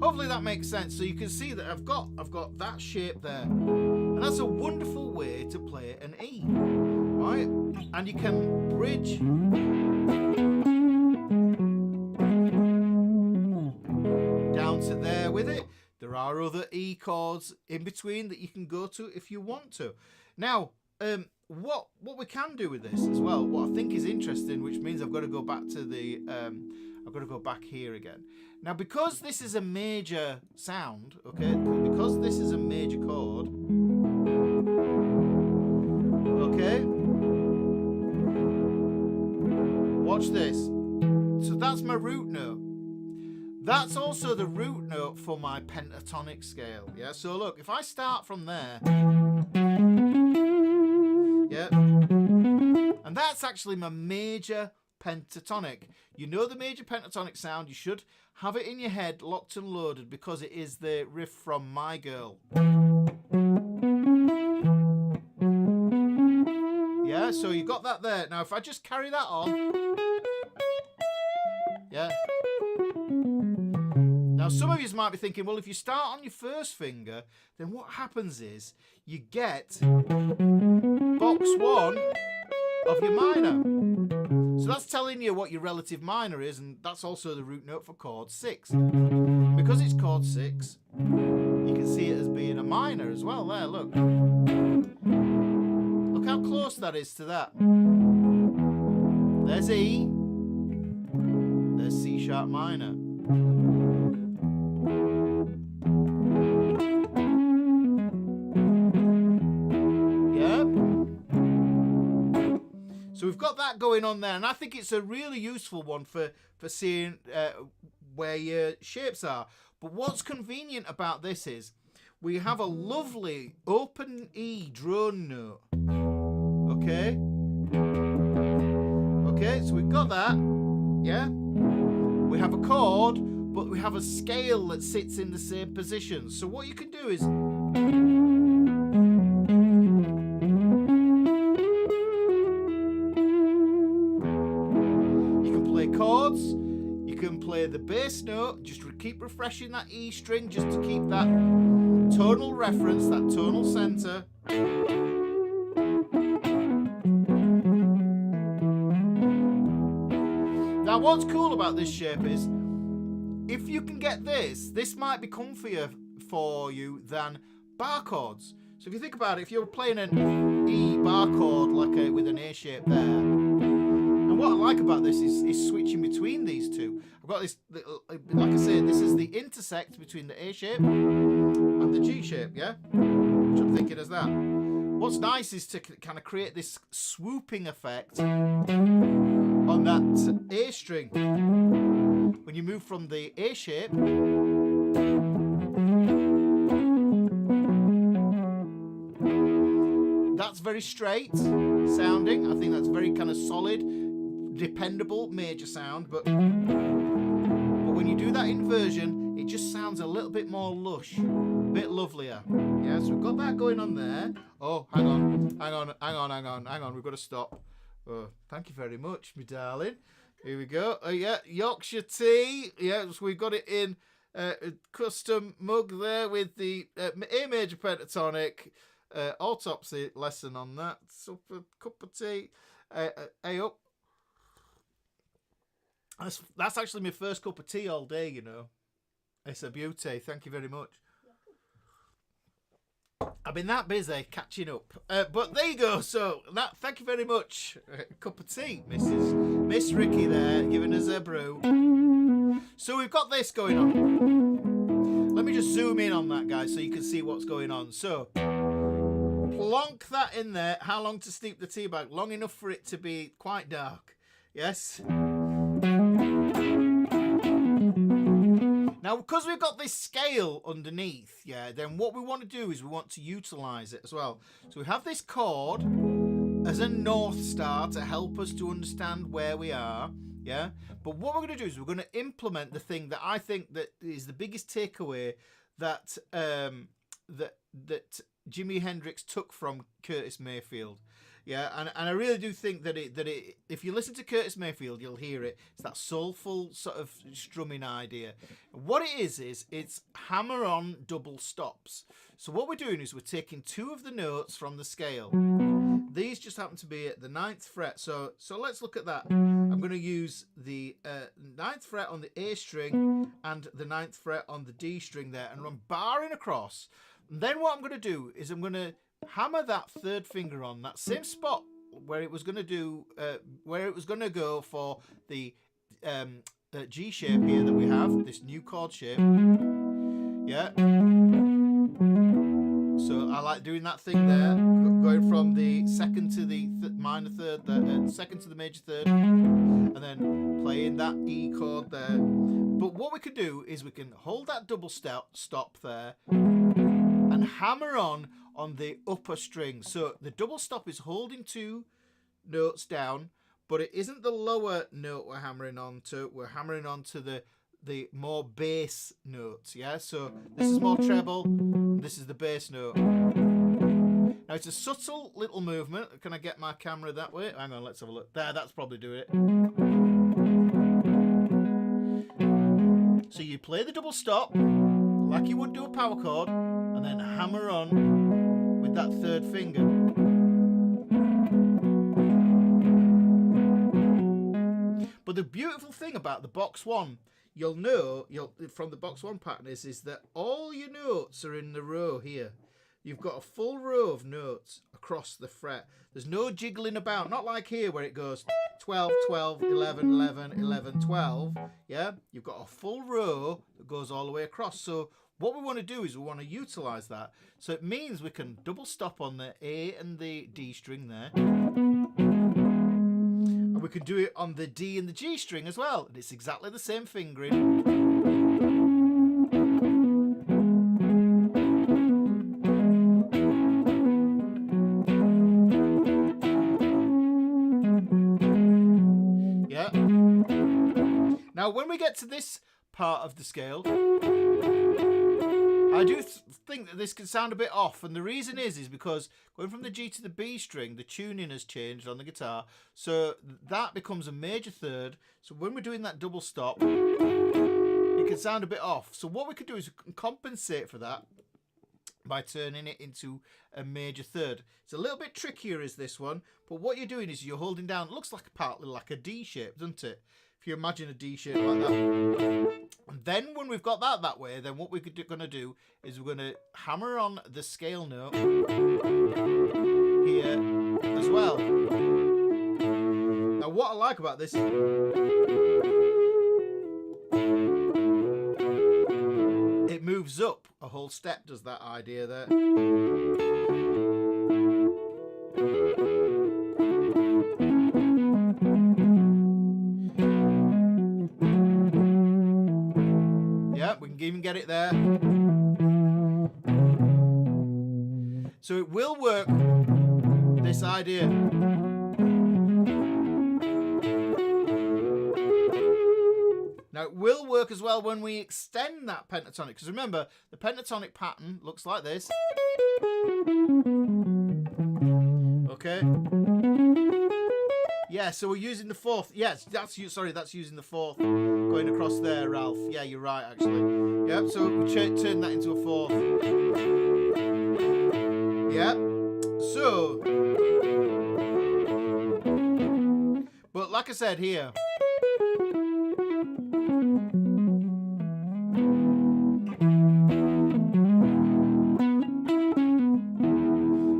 Hopefully that makes sense. So you can see that I've got that shape there. And that's a wonderful way to play an E, right? And you can bridge down to there with it. There are other E chords in between that you can go to if you want to. Now, what we can do with this as well, what I think is interesting, which means I've got to go back to the I've got to go back here again. Now, because this is a major sound, okay, because this is a major chord, okay, watch this. So that's my root note. That's also the root note for my pentatonic scale. Yeah, so look, if I start from there, yeah, and that's actually my major pentatonic. You know the major pentatonic sound, you should have it in your head locked and loaded, because it is the riff from My Girl. Yeah, so you got that there. Now if I just carry that on, yeah. Now, some of you might be thinking, well, if you start on your first finger, then what happens is you get box 1 of your minor. So that's telling you what your relative minor is, and that's also the root note for chord 6. Because it's chord 6, you can see it as being a minor as well. There, look. Look how close that is to that. There's E. There's C sharp minor. So we've got that going on there, and I think it's a really useful one for seeing where your shapes are. But what's convenient about this is we have a lovely open E drone note. Okay? Okay, so we've got that. Yeah? We have a chord, but we have a scale that sits in the same position. So what you can do is... chords, you can play the bass note, just keep refreshing that E string just to keep that tonal reference, that tonal center. Now what's cool about this shape is, if you can get this might be comfier for you than bar chords. So if you think about it, if you're playing an E bar chord like with an A shape there, and what I like about this is switching between these two. I've got this, like I say, this is the intersect between the A shape and the G shape, yeah? Which I'm thinking as that. What's nice is to kind of create this swooping effect on that A string. When you move from the A shape, that's very straight sounding. I think that's very kind of solid, dependable major sound, but when you do that inversion, it just sounds a little bit more lush, a bit lovelier. Yeah, so we've got that going on there. Oh, hang on, we've got to stop. Oh, thank you very much, my darling. Here we go. Oh yeah, Yorkshire tea. Yeah, so we've got it in a custom mug there with the A major pentatonic autopsy lesson on that. Super cup of tea. Eyup. That's actually my first cup of tea all day, you know. It's a beauty. Thank you very much. I've been that busy catching up. But there you go. So thank you very much. Cup of tea, Miss Ricky there, giving us a brew. So we've got this going on. Let me just zoom in on that, guys, so you can see what's going on. So plonk that in there. How long to steep the tea bag? Long enough for it to be quite dark. Yes. Now, because we've got this scale underneath, yeah, then what we want to do is we want to utilize it as well. So we have this chord as a north star to help us to understand where we are, yeah. But what we're going to do is we're going to implement the thing that I think that is the biggest takeaway that that Jimi Hendrix took from Curtis Mayfield. Yeah, and I really do think that it if you listen to Curtis Mayfield, you'll hear it. It's that soulful sort of strumming idea. What it is it's hammer-on double stops. So what we're doing is we're taking two of the notes from the scale. These just happen to be at the 9th fret. So let's look at that. I'm going to use the 9th fret on the A string and the 9th fret on the D string there, and I'm barring across. And then what I'm going to do is I'm going to hammer that third finger on that same spot where it was going to do where it was going to go for the G shape here that we have, this new chord shape. Yeah, so I like doing that thing there, going from the second to the minor third, the second to the major third, and then playing that E chord there. But what we could do is we can hold that double stop there and hammer on the upper string. So the double stop is holding two notes down, but it isn't the lower note we're hammering on to. We're hammering on to the more bass notes. Yeah, so this is more treble, this is the bass note. Now it's a subtle little movement. Can I get my camera that way? Hang on, let's have a look. There, that's probably doing it. So you play the double stop like you would do a power chord, and then hammer on with that third finger. But the beautiful thing about the box one, you'll know from the box one pattern is that all your notes are in the row here. You've got a full row of notes across the fret. There's no jiggling about, not like here where it goes 12, 12, 11, 11, 11, 12. Yeah, you've got a full row that goes all the way across. So what we want to do is we want to utilize that. So it means we can double stop on the A and the D string there. And we can do it on the D and the G string as well. And it's exactly the same fingering. Now, when we get to this part of the scale, I do think that this can sound a bit off, and the reason is because going from the G to the B string, the tuning has changed on the guitar, so that becomes a major third. So when we're doing that double stop, it can sound a bit off. So what we could do is we can compensate for that by turning it into a major third. It's a little bit trickier as this one, but what you're doing is you're holding down, it looks like partly like a D shape, doesn't it? If you imagine a D shape like that. And then when we've got that way, then what we're going to do is we're going to hammer on the scale note here as well. Now what I like about this, it moves up a whole step, does that idea there. We can even get it there. So it will work, this idea. Now it will work as well when we extend that pentatonic, because remember, the pentatonic pattern looks like this. Okay. Yeah, so we're using the fourth. Yes, that's using the fourth going across there, Ralph. Yeah, you're right, actually. Yep, so we turn that into a fourth. Yep. So, but like I said here, so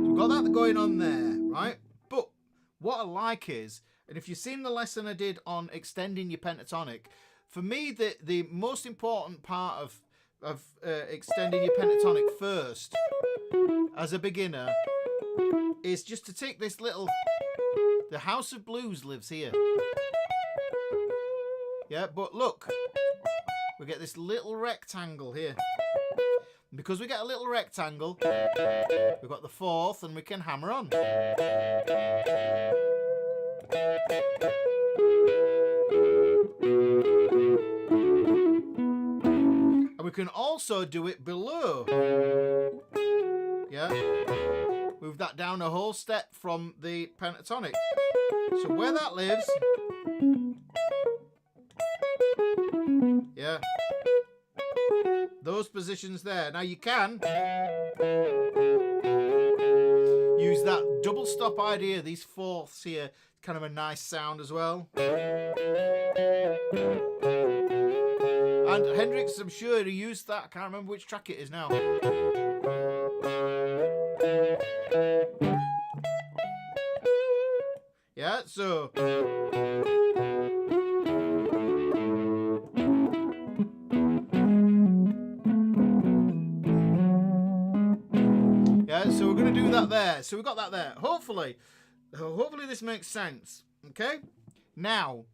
we've got that going on there, right? But what I like is, and if you've seen the lesson I did on extending your pentatonic, for me the most important part of extending your pentatonic first as a beginner is just to take this little, the House of Blues lives here. Yeah, but look, we get this little rectangle here. And because we get a little rectangle, we've got the fourth and we can hammer on. And we can also do it below. Yeah. Move that down a whole step from the pentatonic. So where that lives. Yeah. Those positions there. Now you can use that double stop idea, these fourths here, kind of a nice sound as well. And Hendrix, I'm sure he used that. I can't remember which track it is now. Yeah, so yeah, so we're going to do that there. So we've got that there. Hopefully this makes sense. Okay? Now,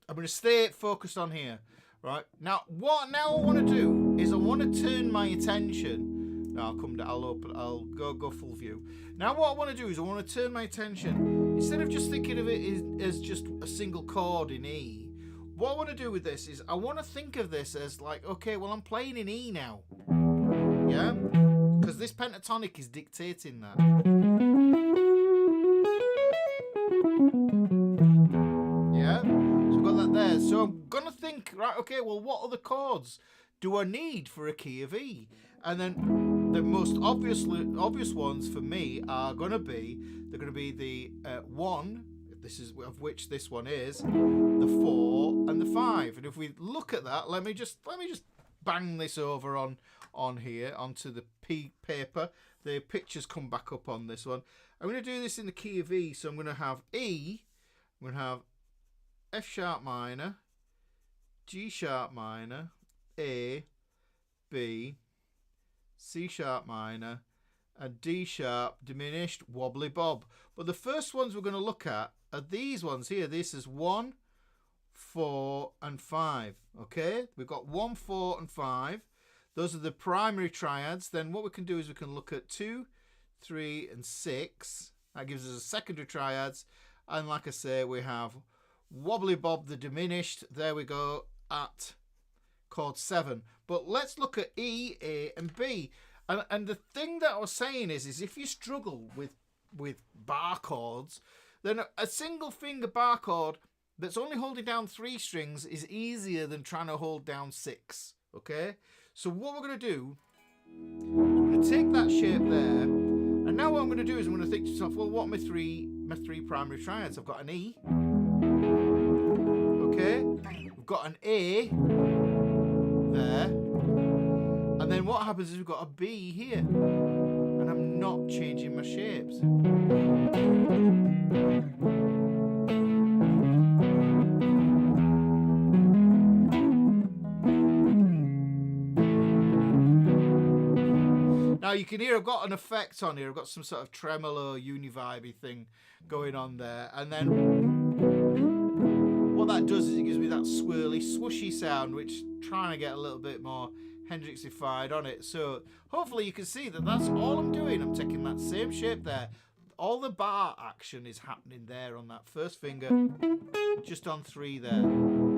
I'm going to stay focused on here. Right? Now, what I want to do is I want to turn my attention. Now, I'll go full view. Now, what I want to do is I want to turn my attention, instead of just thinking of it as just a single chord in E, what I want to do with this is I want to think of this as like, okay, well, I'm playing in E now. Yeah? Because this pentatonic is dictating that. Yeah? So I've got that there. So I'm gonna think, right, okay, well, what other chords do I need for a key of E? And then the most obvious ones for me are gonna be the 1, this is of which this one is, the 4 and the 5. And if we look at that, let me just bang this over on here onto the paper. The pictures come back up on this one. I'm going to do this in the key of E, so I'm going to have E, I'm going to have F sharp minor, G sharp minor, A, B, C sharp minor, and D sharp diminished wobbly bob. But the first ones we're going to look at are these ones here. This is 1, 4 and 5. Okay, we've got 1, 4 and 5. Those are the primary triads. Then what we can do is we can look at 2, 3 and 6. That gives us a secondary triads. And like I say, we have wobbly bob the diminished. There we go at chord 7. But let's look at E, A and B. And the thing that I was saying is if you struggle with bar chords, then a single finger bar chord that's only holding down 3 strings is easier than trying to hold down 6. Okay? So what we're going to do, we're going to take that shape there, and now what I'm going to do is I'm going to think to myself, well, what are my three primary triads? I've got an E, okay, we've got an A there, and then what happens is we've got a B here, and I'm not changing my shapes. Now you can hear I've got an effect on here. I've got some sort of tremolo univibey thing going on there. And then what that does is it gives me that swirly, swooshy sound, which I'm trying to get a little bit more Hendrixified on it. So hopefully you can see that that's all I'm doing. I'm taking that same shape there. All the bar action is happening there on that first finger, just on 3 there.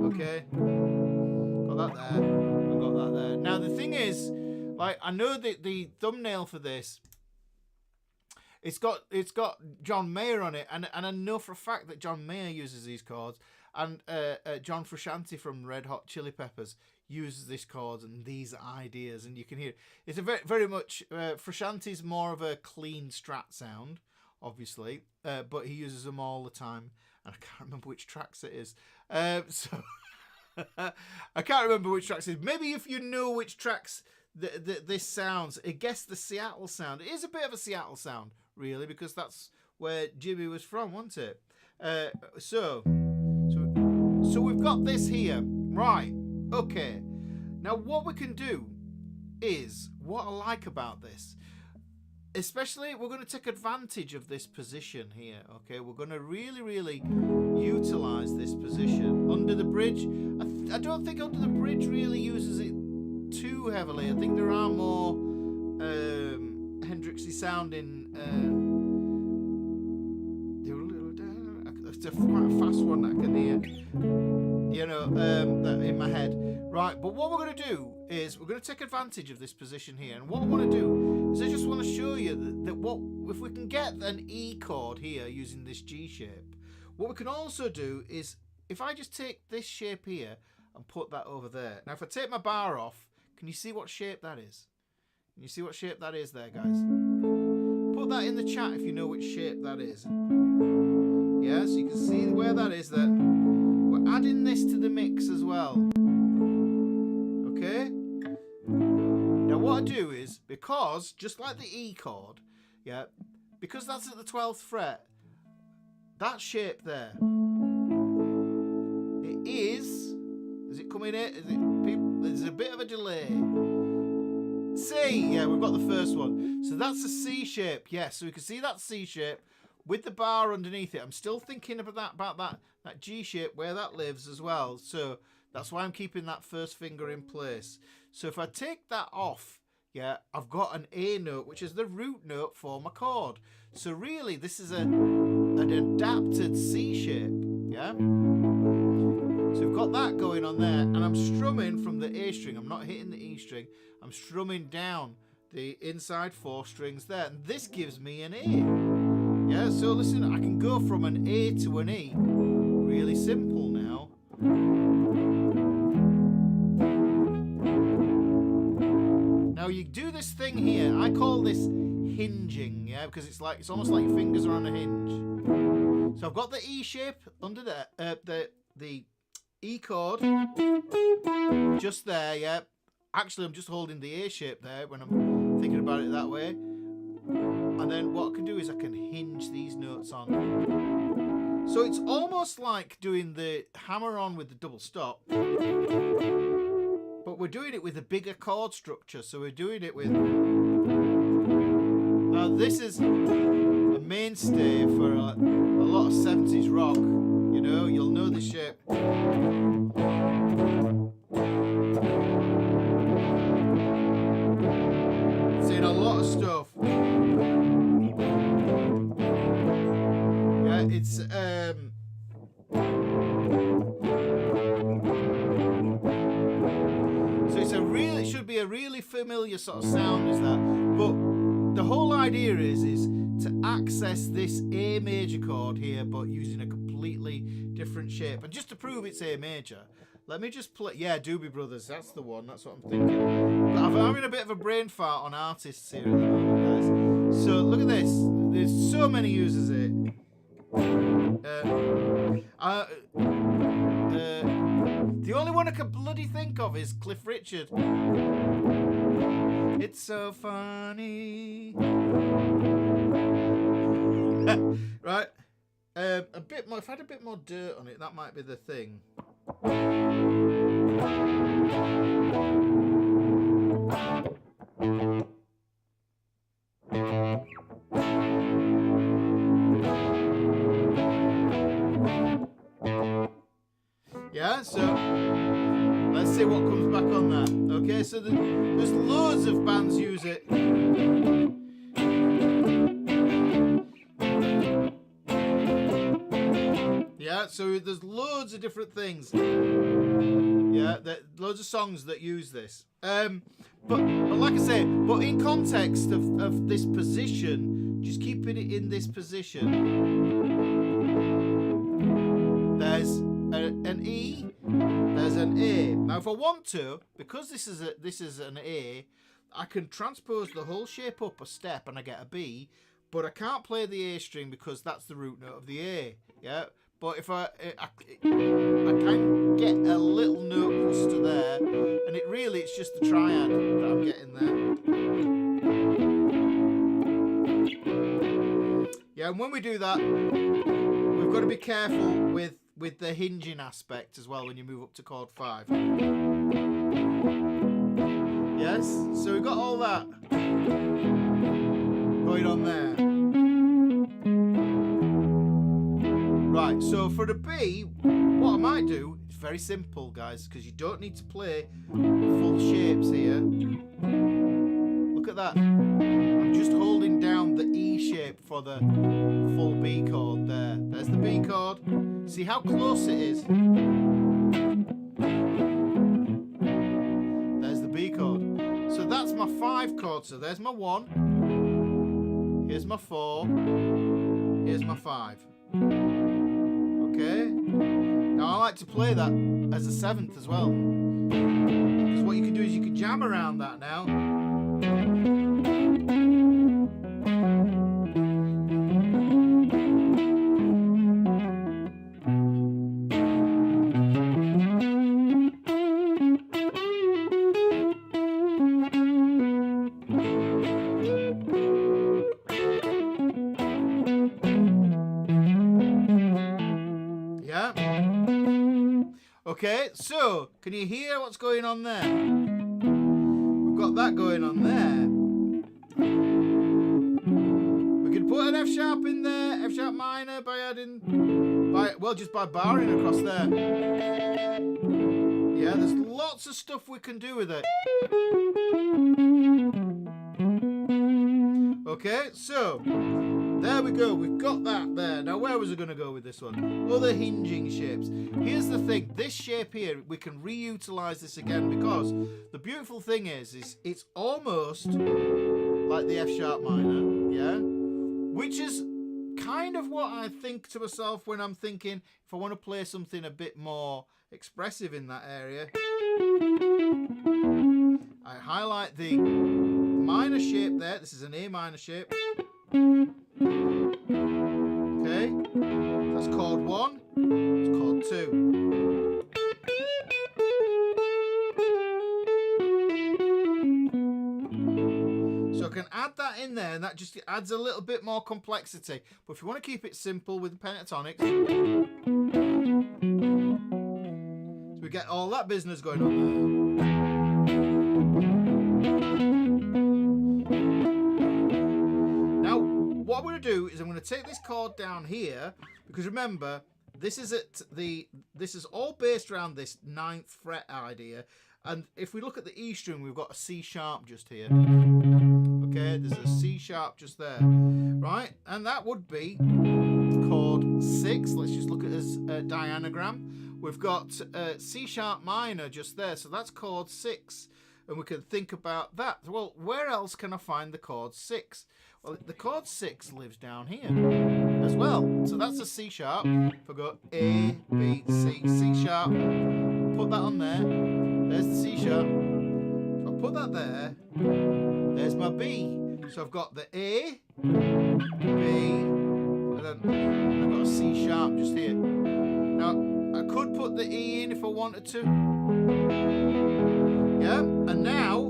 Okay? Got that there. I've got that there. Now the thing is, like, I know that the thumbnail for this, it's got John Mayer on it, and I know for a fact that John Mayer uses these chords, and John Frusciante from Red Hot Chili Peppers uses this chords and these ideas, and you can hear it's a very much Frusciante's more of a clean Strat sound, obviously, but he uses them all the time, and I can't remember which tracks it is, so I can't remember which tracks it is. Maybe if you know which tracks this sounds, I guess the Seattle sound. It is a bit of a Seattle sound, really, because that's where Jimmy was from, wasn't it? So we've got this here, right? Okay. Now what we can do is, what I like about this, especially we're going to take advantage of this position here. Okay, we're going to really utilize this position under the bridge. I don't think under the bridge really uses it too heavily. I think there are more Hendrixy sounding. It's quite a fast one that I can hear, you know, in my head. Right, but what we're going to do is we're going to take advantage of this position here, and what I want to do is I just want to show you that what if we can get an E chord here using this G shape. What we can also do is if I just take this shape here and put that over there. Now if I take my bar off, can you see what shape that is? Can you see what shape that is there, guys? Put that in the chat if you know which shape that is. Yeah, so you can see where that is there. We're adding this to the mix as well. Okay? Now what I do is, because, just like the E chord, yeah, because that's at the 12th fret, that shape there, it is it coming in? There's a bit of a delay. C, yeah, we've got the first one. So that's a C shape, yes. So we can see that C shape with the bar underneath it. I'm still thinking about that G shape, where that lives as well. So that's why I'm keeping that first finger in place. So if I take that off, yeah, I've got an A note, which is the root note for my chord. So really, this is an adapted C shape, yeah? So we've got that going on there, and I'm strumming from the A string. I'm not hitting the E string. I'm strumming down the inside 4 strings there, and this gives me an A. Yeah, so listen, I can go from an A to an E. Really simple now. Now you do this thing here. I call this hinging, yeah, because it's almost like your fingers are on a hinge. So I've got the E shape under there, the E chord just there, yeah. Actually, I'm just holding the A shape there when I'm thinking about it that way. And then what I can do is I can hinge these notes on. So it's almost like doing the hammer-on with the double stop, but we're doing it with a bigger chord structure. So we're doing it with... Now this is a mainstay for a lot of 70s rock. You know, you'll know the shape. It's in a lot of stuff. Yeah, it's so it's it should be a really familiar sort of sound, is that? But the whole idea is to access this A major chord here, but using a completely different shape. And just to prove it's A major, let me just play. Yeah, Doobie Brothers, that's the one. That's what I'm thinking. But I'm having a bit of a brain fart on artists here at the moment, guys. So look at this. There's so many uses it. The only one I can bloody think of is Cliff Richard. It's so funny. Right. A bit more. If I had a bit more dirt on it, that might be the thing. Yeah, so let's see what comes back on that. Okay, so there's loads of bands use it. Yeah, so there's loads of different things. Yeah, loads of songs that use this. But like I say, but in context of this position, just keeping it in this position. There's an E, there's an A. Now, if I want to, because this is an A, I can transpose the whole shape up a step and I get a B. But I can't play the A string because that's the root note of the A. Yeah. But if I can get a little note plus to there, and it's just the triad that I'm getting there. Yeah, and when we do that, we've got to be careful with the hinging aspect as well when you move up to chord 5. Yes, so we've got all that going on there. Right, so for the B, what I might do, it's very simple, guys, because you don't need to play full shapes here. Look at that. I'm just holding down the E shape for the full B chord there. There's the B chord. See how close it is? There's the B chord. So that's my 5 chord. So there's my 1. Here's my 4. Here's my 5. Okay. Now I like to play that as a 7th as well. Because what you can do is you can jam around that now. Okay, so can you hear what's going on there? We've got that going on there. We could put an F sharp in there, F sharp minor just by barring across there. Yeah, there's lots of stuff we can do with it. Okay, so there we go. We've got that there. Now, where was I going to go with this one? Other hinging shapes. Here's the thing. This shape here, we can reutilize this again because the beautiful thing is it's almost like the F sharp minor, yeah? Which is kind kind of what I think to myself when I'm thinking if I want to play something a bit more expressive in that area. I highlight the minor shape there. This is an A minor shape. Okay, that's chord 1, it's chord 2. So I can add that in there, and that just adds a little bit more complexity. But if you want to keep it simple with the pentatonics, so we get all that business going on there. Now, what I'm going to do is I'm going to take this chord down here, because remember, this is all based around this 9th fret idea. And if we look at the E string, we've got a C sharp just here. Okay, there's a C sharp just there, right? And that would be chord 6. Let's just look at this diagram. We've got C sharp minor just there, so that's chord 6. And we can think about that. Well, where else can I find the chord 6? Well, the chord 6 lives down here as well. So that's a C sharp. If I go A, B, C, C sharp, put that on there. There's the C sharp. So I'll put that there. There's my B. So I've got the A, B, and then I've got a C sharp just here. Now, I could put the E in if I wanted to. Yeah, and now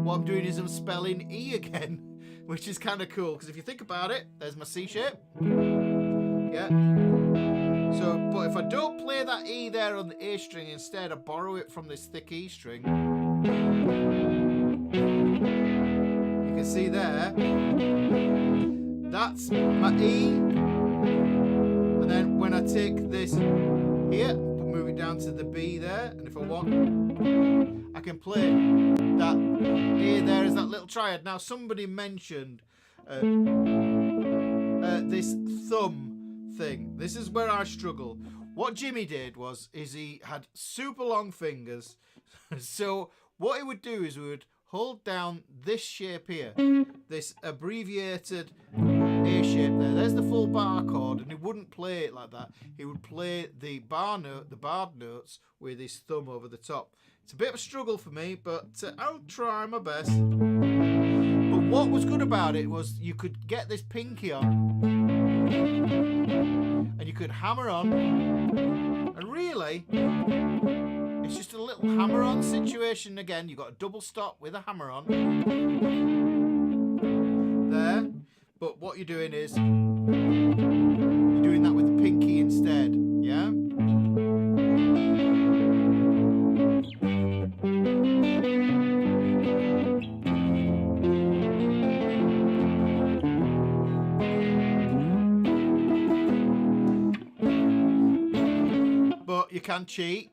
what I'm doing is I'm spelling E again, which is kind of cool, because if you think about it, there's my C shape. Yeah. So, but if I don't play that E there on the A string, instead I borrow it from this thick E string. You can see there, that's my E. And then when I take this here, move it down to the B there, and if I want, I can play that A there as that little triad. Now, somebody mentioned this thumb thing. This is where I struggle. What Jimmy did is he had super long fingers. So what he would do is we would hold down this shape here, this abbreviated A shape there. There's the full bar chord, and he wouldn't play it like that. He would play the bar note, the barred notes, with his thumb over the top. It's a bit of a struggle for me, but I'll try my best. But what was good about it was you could get this pinky on, and you could hammer on, and really, it's just a little hammer-on situation again. You've got a double stop with a hammer-on there. But what you're doing is you're doing that with the pinky instead. Yeah? But you can cheat.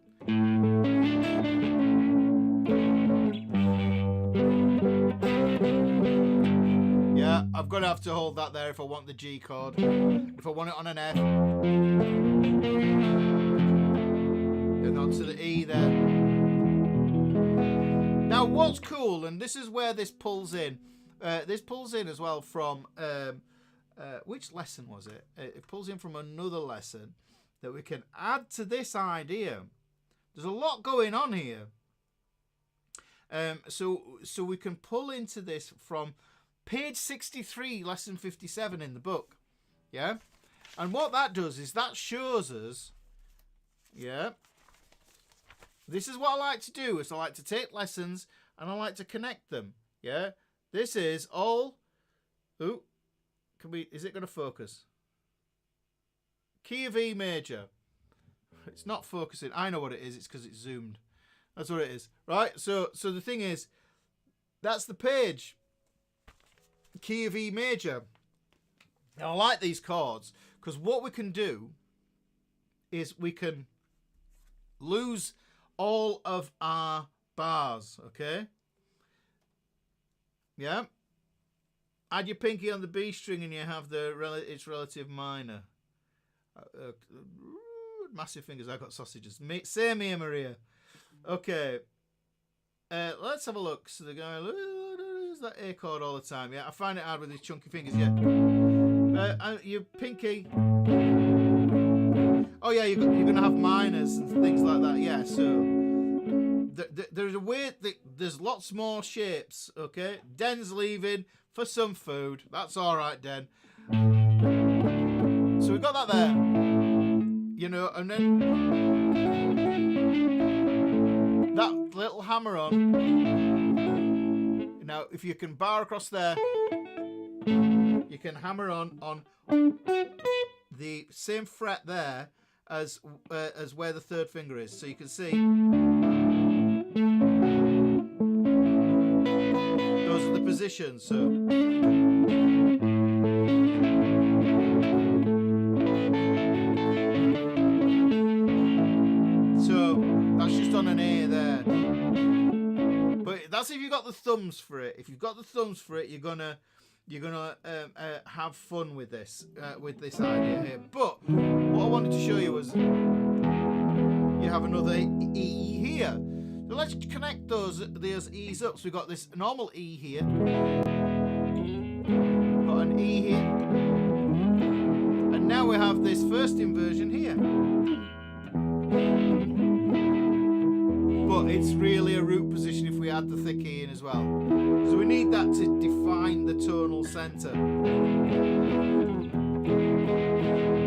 Yeah, I've got to have to hold that there if I want the G chord. If I want it on an F, and onto the E there. Now, what's cool, and this is where this pulls in. This pulls in as well from which lesson was it? It pulls in from another lesson that we can add to this idea. There's a lot going on here. So we can pull into this from page 63, lesson 57 in the book. Yeah? And what that does is that shows us, yeah, this is what I like to do, is I like to take lessons and I like to connect them. Yeah? This is all, ooh, is it going to focus? Key of E major. It's not focusing. I know what it is. It's because it's zoomed. That's what it is. Right? So the thing is, that's the page. Key of E major. Now, I like these chords because what we can do is we can lose all of our bars. Okay? Yeah? Add your pinky on the B string and you have its relative minor. Massive fingers. I got sausages. Same here, Maria. Okay. Let's have a look. So the guy is that A chord all the time. Yeah, I find it hard with these chunky fingers. Yeah. your pinky. Oh yeah, you're going to have minors and things like that. Yeah, so there's a way that there's lots more shapes. Okay, Den's leaving for some food. That's all right, Den. So we've got that there. You know, and then that little hammer on. Now, if you can bar across there, you can hammer on the same fret there as where the third finger is. So you can see those are the positions. So that's just on an A there. But that's if you've got the thumbs for it. If you've got the thumbs for it, you're gonna have fun with this idea here. But what I wanted to show you was you have another E here. So let's connect those E's up. So we've got this normal E here. We've got an E here. And now we have this first inversion here. But it's really a root position if we add the thick E in as well. So we need that to define the tonal centre.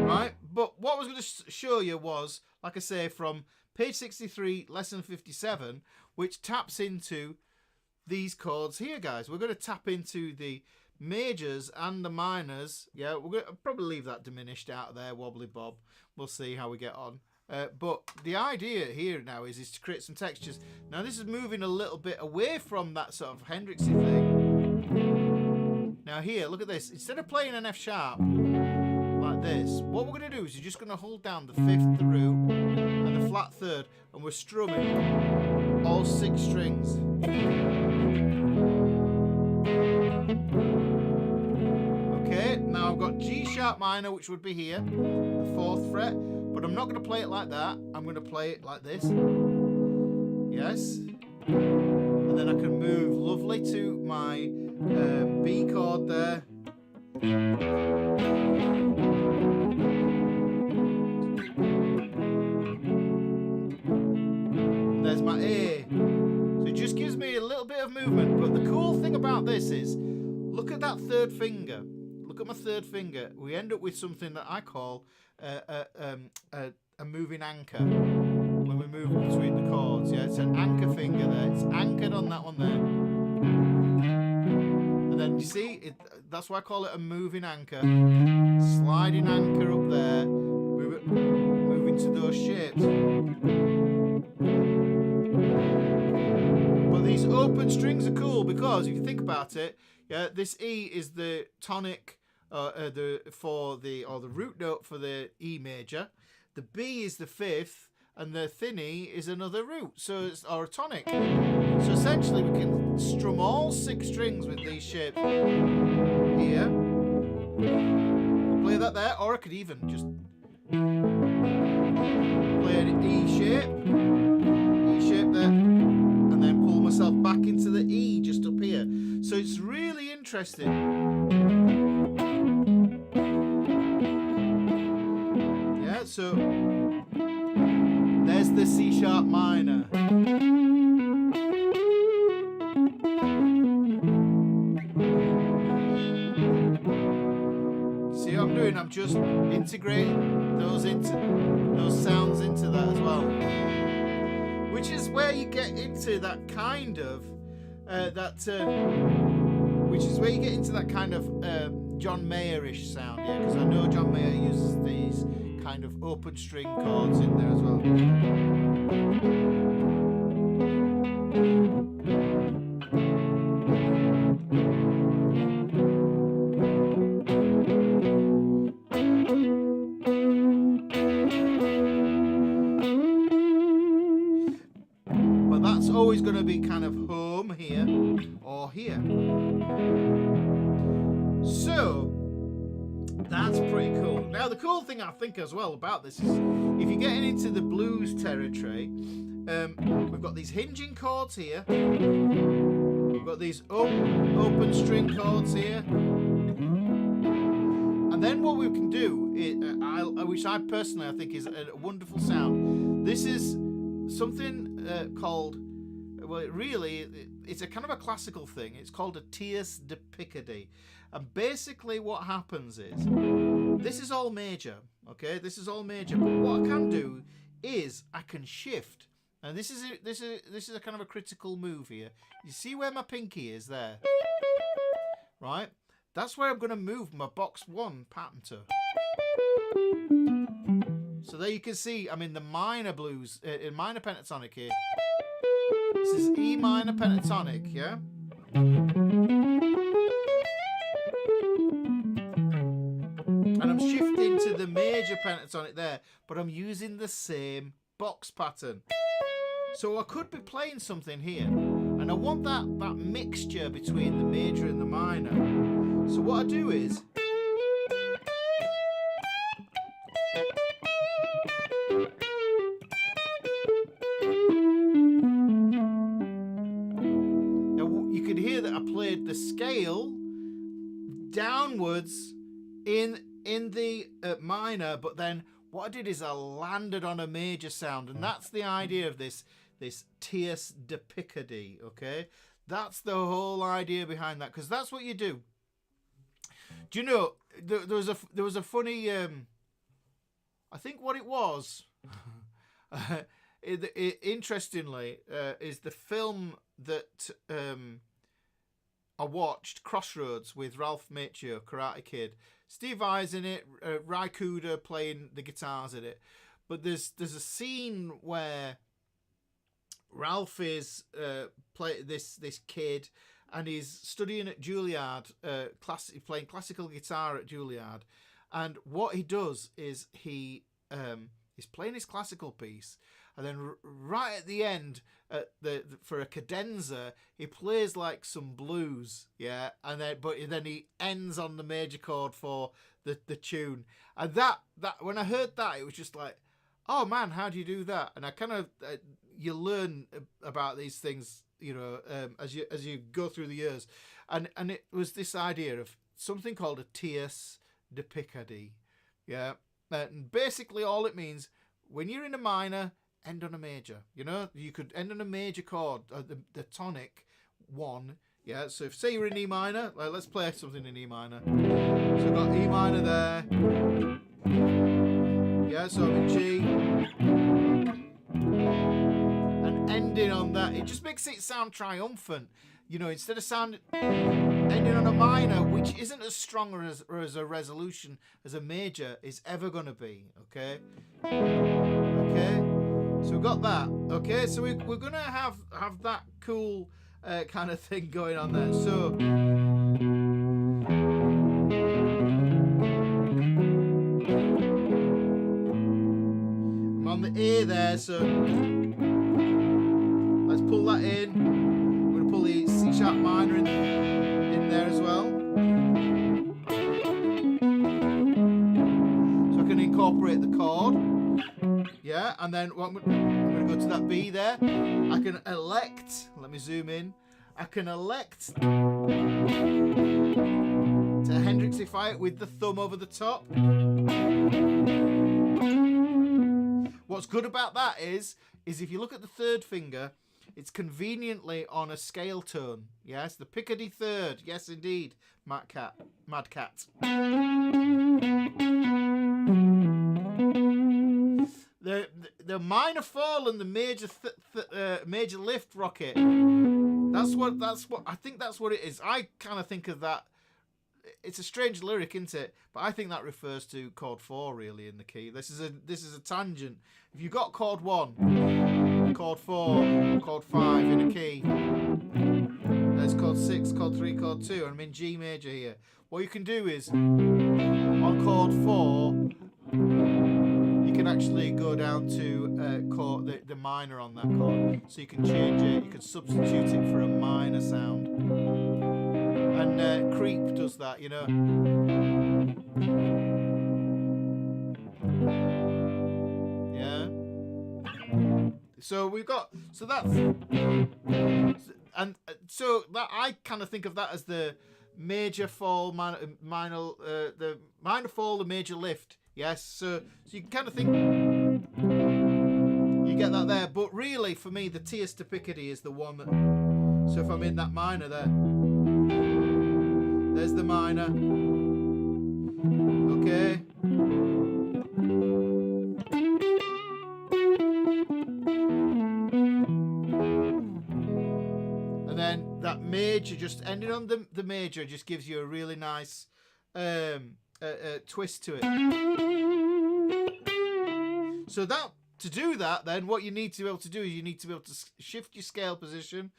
Right? But what I was going to show you was, like I say, from page 63, lesson 57, which taps into these chords here, guys. We're going to tap into the majors and the minors. Yeah, we're going to probably leave that diminished out of there, wobbly bob. We'll see how we get on. But the idea here now is to create some textures. Now this is moving a little bit away from that sort of Hendrixy thing. Now here, look at this. Instead of playing an F sharp like this, what we're going to do is you're just going to hold down the fifth, the root, and the flat third, and we're strumming all 6 strings. Okay, now I've got G sharp minor, which would be here, the 4th fret. But I'm not going to play it like that. I'm going to play it like this. Yes. And then I can move lovely to my B chord there. And there's my A. So it just gives me a little bit of movement. But the cool thing about this is, look at that third finger. Look at my third finger. We end up with something that I call a moving anchor when we move between the chords. Yeah, it's an anchor finger there. It's anchored on that one there. And then you see, that's why I call it a moving anchor. Sliding anchor up there, moving to those shapes. But these open strings are cool because if you think about it, yeah, this E is the tonic. The root note for the E major, the B is the 5th, and the thin E is another root, or a tonic. So essentially, we can strum all 6 strings with these shapes here. Play that there, or I could even just play an E shape there, and then pull myself back into the E just up here. So it's really interesting. So there's the C sharp minor. See what I'm doing? I'm just integrating those sounds into that as well. Which is where you get into that kind of John Mayer-ish sound, yeah, because I know John Mayer uses these kind of open string chords in there as well. But that's always going to be kind of home here or here. So that's pretty cool. Now the cool thing I think as well about this is if you're getting into the blues territory, we've got these hinging chords here, we've got these open string chords here, and then what we can do, which I personally I think is a wonderful sound. This is something called, well, it's a kind of a classical thing. It's called a tierce de Picardy. And basically what happens is, this is all major, okay? This is all major. But what I can do is I can shift. And this is a kind of a critical move here. You see where my pinky is there? Right? That's where I'm going to move my box 1 pattern to. So there you can see I'm in the minor blues, in minor pentatonic here. This is E minor pentatonic, yeah? And I'm shifting to the major pentatonic there, but I'm using the same box pattern. So I could be playing something here, and I want that mixture between the major and the minor. So what I do is, you could hear that I played the scale downwards in the minor, but then what I did is I landed on a major sound, and that's the idea of this tierce de Picardy, okay? That's the whole idea behind that, because that's what you do. Do you know, there was a funny, I think what it was, interestingly, is the film that I watched, Crossroads, with Ralph Macchio, Karate Kid. Steve Vai's in it, Ry Cooder playing the guitars in it. But there's a scene where Ralph is playing this kid, and he's studying at Juilliard, playing classical guitar at Juilliard. And what he does is he's playing his classical piece, and then right at the end, for a cadenza, he plays like some blues, yeah, and then he ends on the major chord for the tune. And that when I heard that, it was just like, oh man, how do you do that? And I kind of you learn about these things, you know, as you go through the years, and it was this idea of something called a tierce de Picardy, yeah, and basically all it means, when you're in a minor, end on a major. You know, you could end on a major chord, the tonic 1. Yeah, so if say you're in E minor, let's play something in E minor. So I've got E minor there. Yeah, so I'm in G. And ending on that, it just makes it sound triumphant. You know, instead of ending on a minor, which isn't as strong or as a resolution as a major is ever going to be. Okay? Okay? So we've got that. Okay, so we're going to have that cool kind of thing going on there. So I'm on the A there, so let's pull that in. I'm going to pull the C sharp minor in there as well. So I can incorporate the chord. Yeah, and then I'm going to go to that B there. I can elect, let me zoom in. I can elect to Hendrixify it with the thumb over the top. What's good about that is if you look at the third finger, it's conveniently on a scale tone. Yes, the Picardy third. Yes, indeed, Mad Cat. The minor fall and the major lift rocket. That's what I think. That's what it is. I kind of think of that. It's a strange lyric, isn't it? But I think that refers to chord 4 really in the key. This is a tangent. If you've got chord 1, chord 4, chord 5 in a key, there's chord 6, chord 3, chord 2, and I'm in G major here. What you can do is on chord 4. You can actually go down to chord, the minor on that chord, so you can change it. You can substitute it for a minor sound, and Creep does that, you know. Yeah. So we've got that's, and so that I kind of think of that as the major fall, the minor fall, the major lift. Yes, so you can kind of think you get that there, but really for me the tierce to Picardy is the one that. So if I'm in that minor there, there's the minor. Okay. And then that major, just ending on the major, just gives you a really nice twist to it. So that to do that, then what you need to be able to do is you need to be able to shift your scale position.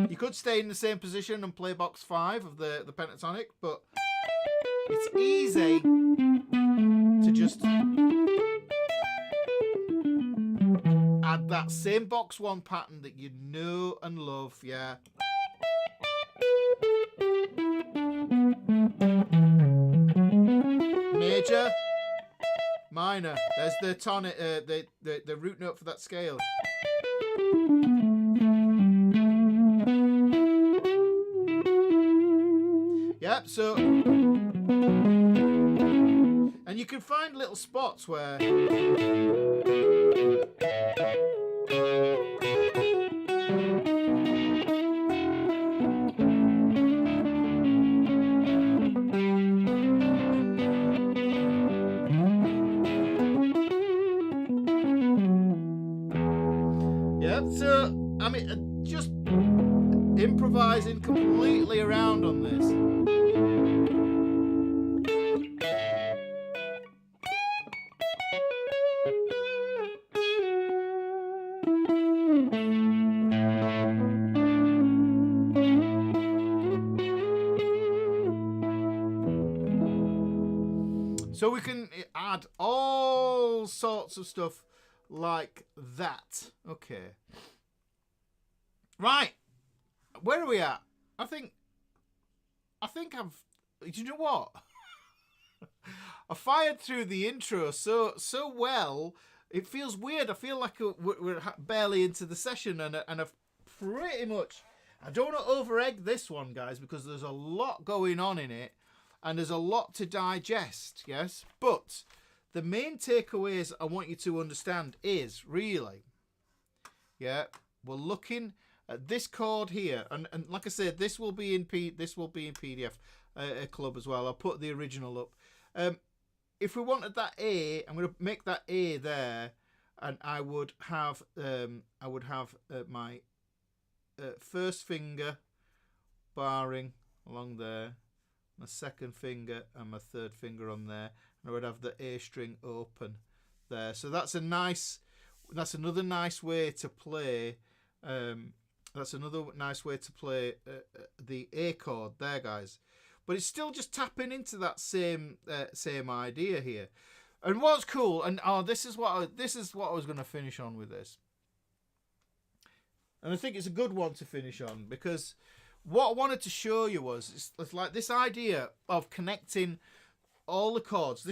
You could stay in the same position and play box 5 of the pentatonic, but it's easy to just add that same box 1 pattern that you know and love, yeah. Major, minor. There's the tonic, the root note for that scale. Yep, so, and you can find little spots where so, I mean, just improvising completely around on this. So we can add all sorts of stuff like that. Okay. Right. Where are we at? I think I've... Do you know what? I fired through the intro so well, it feels weird. I feel like we're barely into the session, and I've pretty much... I don't want to over-egg this one, guys, because there's a lot going on in it, and there's a lot to digest, yes? But the main takeaways I want you to understand is, really, yeah, we're looking at this chord here, and like I said, this will be in PDF Club as well. I'll put the original up. If we wanted that A, I'm going to make that A there, and I would have my first finger barring along there, my second finger and my third finger on there, and I would have the A string open there. So that's another nice way to play. That's another nice way to play the A chord there, guys. But it's still just tapping into that same idea here. And what's cool, and this is what I was going to finish on with this. And I think it's a good one to finish on, because what I wanted to show you was it's like this idea of connecting all the chords. I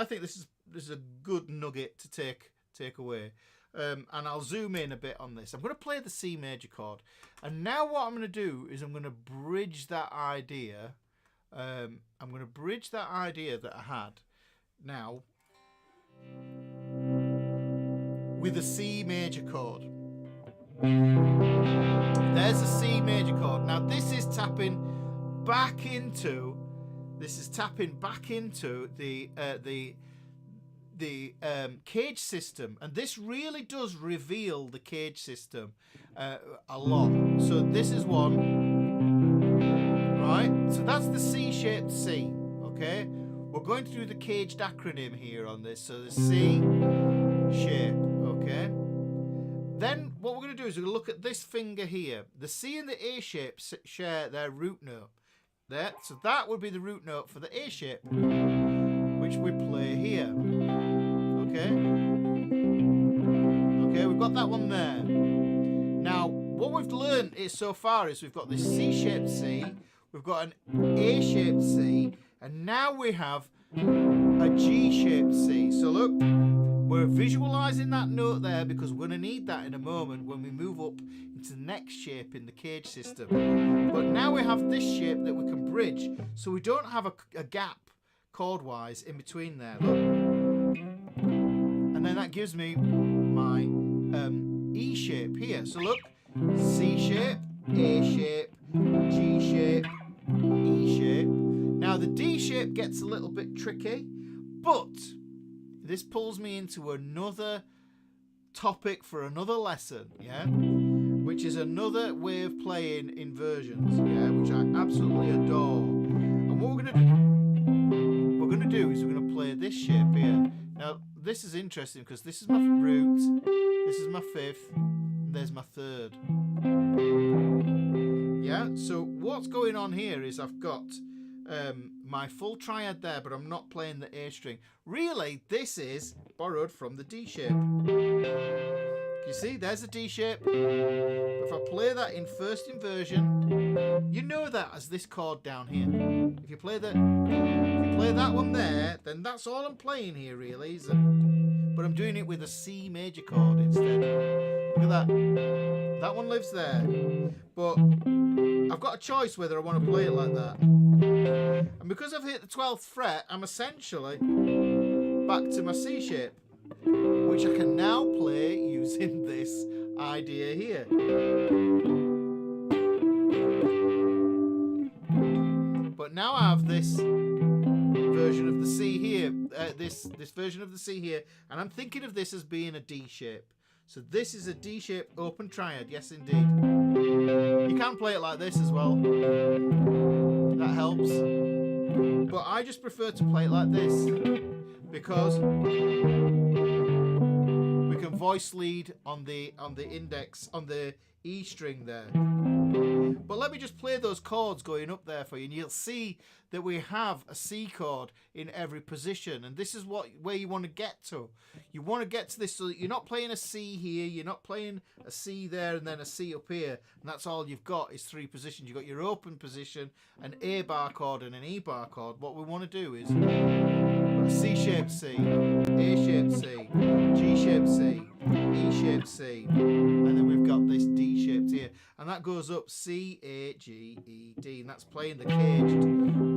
think this is a good nugget to take away. And I'll zoom in a bit on this. I'm going to play the C major chord, and now what I'm going to do is I'm going to bridge that idea. I'm going to bridge that idea that I had now with a C major chord. There's a C major chord. Now this is tapping back into the cage system, and this really does reveal the cage system a lot. So this is one, right? So that's the C-shaped C, okay? We're going through the caged acronym here on this, so the C shape, okay? Then what we're going to do is we're going to look at this finger here. The C and the A shape share their root note there, so that would be the root note for the A shape, which we play here. Okay, we've got that one there. Now, what we've learned so far is we've got this C-shaped C, we've got an A-shaped C, and now we have a G-shaped C. So look, We're visualizing that note there because we're going to need that in a moment when we move up into the next shape in the cage system. But now we have this shape that we can bridge, so we don't have a gap chord-wise in between there. Look. And then that gives me my E shape here. So look, C shape, A shape, G shape, E shape. Now the D shape gets a little bit tricky, but this pulls me into another topic for another lesson, yeah? Which is another way of playing inversions, yeah? Which I absolutely adore. And what we're gonna do is we're gonna play this shape here. Now this is interesting because this is my root, this is my fifth, and there's my third. Yeah, so what's going on here is I've got my full triad there, but I'm not playing the A string. Really, this is borrowed from the D shape. You see, there's the D shape. If I play that in first inversion, you know that as this chord down here. If you play that one there, then that's all I'm playing here, really. But I'm doing it with a C major chord instead. Look at that. That one lives there. But I've got a choice whether I want to play it like that. And because I've hit the 12th fret, I'm essentially back to my C shape, which I can now play using this idea here. But now I have this version of the C here, this version of the C here, and I'm thinking of this as being a D shape. So this is a D shape open triad, yes indeed. You can play it like this as well. That helps. But I just prefer to play it like this because we can voice lead on the index, on the E string there. But let me just play those chords going up there for you, and you'll see that we have a C chord in every position, and this is where you want to get to. You want to get to this so that you're not playing a C here, you're not playing a C there and then a C up here, and that's all you've got is three positions. You've got your open position, an A bar chord and an E bar chord. What we want to do is a C shaped C, A shaped C, G shaped C, E shaped C, and then we've got this D shaped here, and that goes up C, A, G, E, D, and that's playing the caged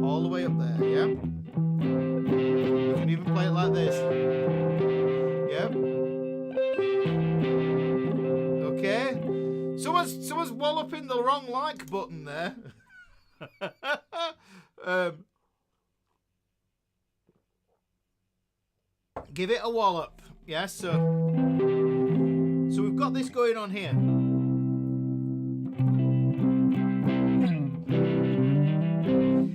all the way up there, yeah? You can even play it like this, yeah? Okay, someone's walloping the wrong like button there. Give it a wallop, yeah? So we've got this going on here.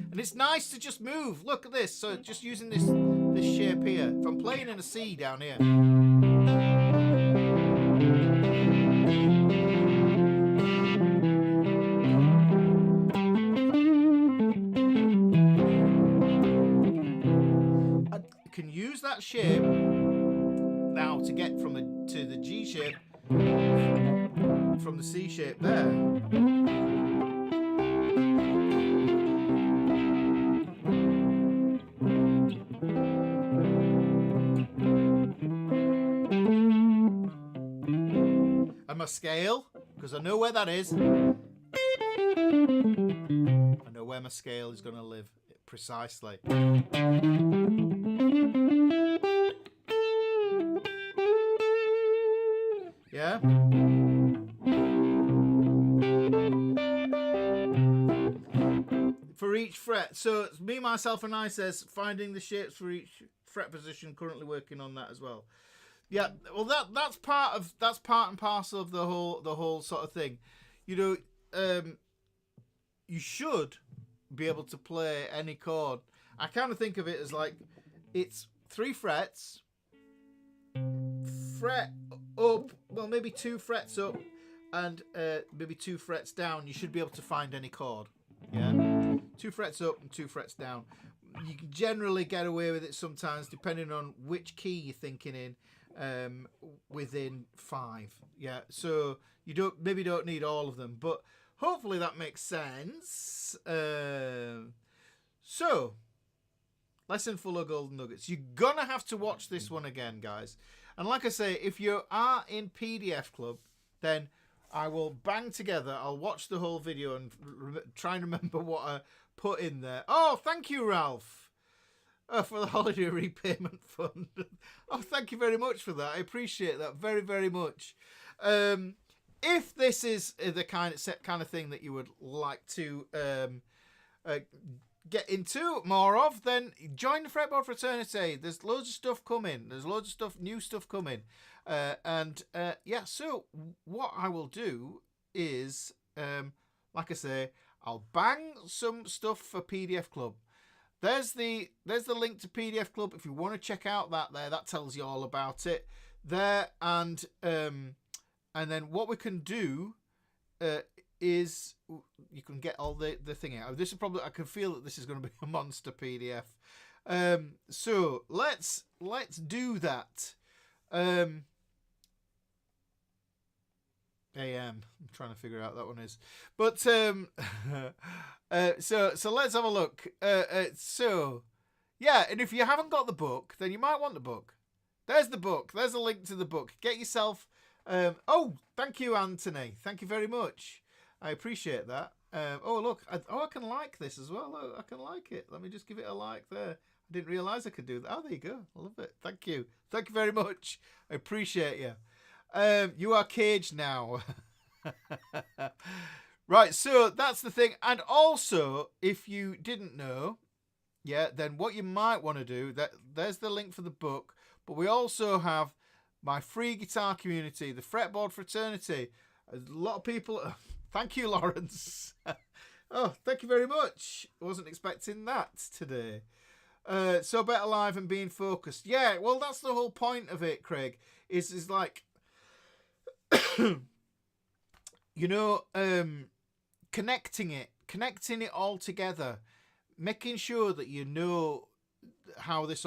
And it's nice to just move. Look at this. So just using this shape here. If I'm playing in a C down here. I can use that shape now to get to the G shape from the C shape there. And my scale, because I know where that is. I know where my scale is going to live precisely. Yeah? For each fret. So it's me, myself, and I says finding the shapes for each fret position. Currently working on that as well. Yeah, well that's part and parcel of the whole sort of thing. You know, you should be able to play any chord. I kind of think of it as like it's 3 frets, fret up, well maybe 2 frets up, and maybe 2 frets down. You should be able to find any chord. Yeah, 2 frets up and 2 frets down. You can generally get away with it sometimes, depending on which key you're thinking in. Within 5, yeah. So you don't need all of them, but hopefully that makes sense. So, lesson full of golden nuggets. You're gonna have to watch this one again, guys. And like I say, if you are in PDF Club, then I will bang together. I'll watch the whole video and try and remember what I put in there. Oh, thank you, Ralph, for the holiday repayment fund. Oh, thank you very much for that. I appreciate that very, very much. If this is the kind of thing that you would like to get into more of, then join the Fretboard Fraternity. There's loads of stuff coming. There's loads of new stuff coming. Yeah, so what I will do is, like I say, I'll bang some stuff for PDF Club. There's the link to PDF Club if you want to check out that tells you all about it there. And then what we can do is you can get all the thing out. This is probably, I can feel that this is going to be a monster PDF. So let's do that. AM. I'm trying to figure out that one is, but so let's have a look. So yeah, and if you haven't got the book, then you might want the book. There's the book. There's a link to the book. Get yourself. Oh, thank you, Anthony. Thank you very much. I appreciate that. Oh, look. I can like this as well. Oh, I can like it. Let me just give it a like there. I didn't realise I could do that. Oh, there you go. I love it. Thank you. Thank you very much. I appreciate you. You are caged now. Right, so that's the thing. And also, if you didn't know, yeah, then what you might want to do, there's the link for the book, but we also have my free guitar community, the Fretboard Fraternity. A lot of people... Thank you, Lawrence. Oh, thank you very much. I wasn't expecting that today. So better live and being focused. Yeah, well, that's the whole point of it, Craig, is like... you know, connecting it all together, making sure that you know how this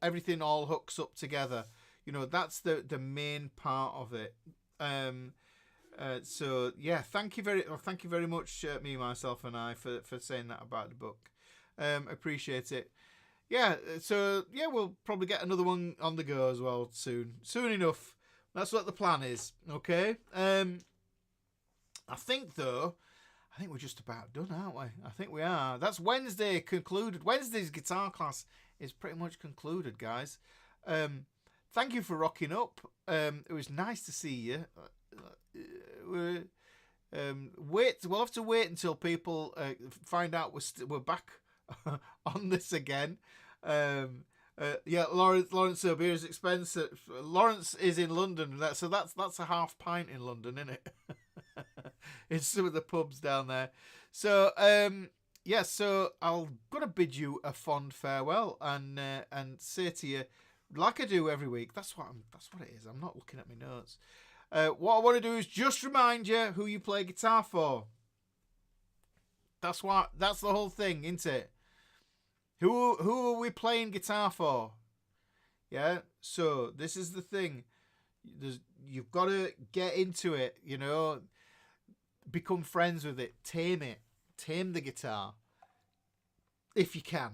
everything all hooks up together. You know, that's the main part of it. So yeah, thank you very much, me, myself, and I, for saying that about the book. Appreciate it. Yeah, so yeah, we'll probably get another one on the go as well soon enough. That's what the plan is. Okay. I think we're just about done, aren't we? I think we are. That's Wednesday concluded. Wednesday's guitar class is pretty much concluded, guys. Thank you for rocking up. It was nice to see you. We'll have to wait until people find out we're back on this again. Yeah, Lawrence beer is expensive. Lawrence is in London, so that's a half pint in London, isn't it? In some of the pubs down there. So yeah, so I'm gonna bid you a fond farewell and say to you, like I do every week. That's what it is. I'm not looking at my notes. What I want to do is just remind you who you play guitar for. That's the whole thing, isn't it? Who are we playing guitar for? Yeah, so this is the thing. You've got to get into it, you know. Become friends with it. Tame it. Tame the guitar. If you can.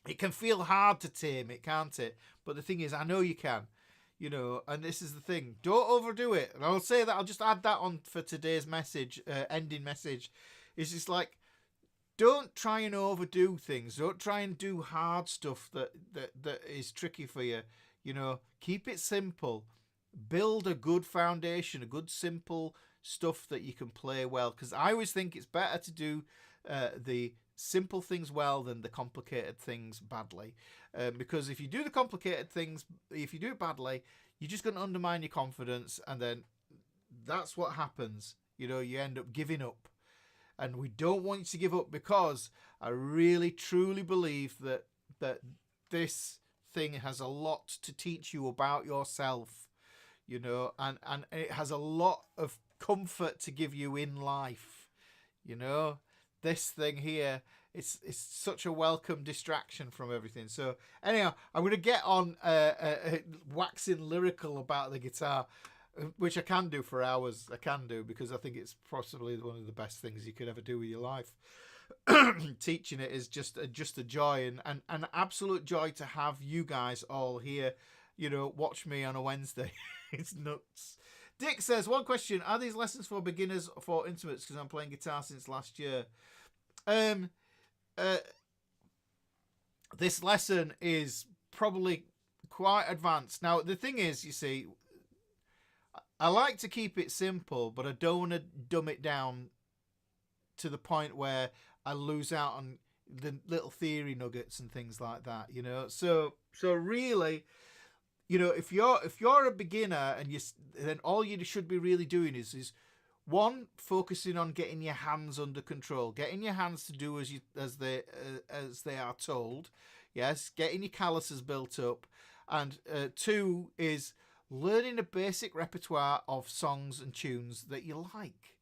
It can feel hard to tame it, can't it? But the thing is, I know you can. You know, and this is the thing. Don't overdo it. And I'll say that, I'll just add that on for today's message, ending message. It's just like, don't try and overdo things. Don't try and do hard stuff that is tricky for you. You know, keep it simple. Build a good foundation, a good simple stuff that you can play well. Because I always think it's better to do the simple things well than the complicated things badly. Because if you do the complicated things, if you do it badly, you're just going to undermine your confidence, and then that's what happens. You know, you end up giving up. And we don't want you to give up, because I really, truly believe that this thing has a lot to teach you about yourself, you know, and it has a lot of comfort to give you in life, you know. This thing here, it's such a welcome distraction from everything. So anyhow, I'm going to get on waxing lyrical about the guitar, which I can do for hours. I can do, because I think it's possibly one of the best things you could ever do with your life. Teaching it is just a joy, and an absolute joy to have you guys all here watch me on a Wednesday. It's nuts. Dick says, one question: are these lessons for beginners or for intimates? Because I'm playing guitar since last year. This lesson is probably quite advanced. Now, the thing is, you see, I like to keep it simple, but I don't want to dumb it down to the point where I lose out on the little theory nuggets and things like that, So really, if you're a beginner and then all you should be really doing is one, focusing on getting your hands under control, getting your hands to do as they are told. Yes, getting your calluses built up, and two is learning a basic repertoire of songs and tunes that you like.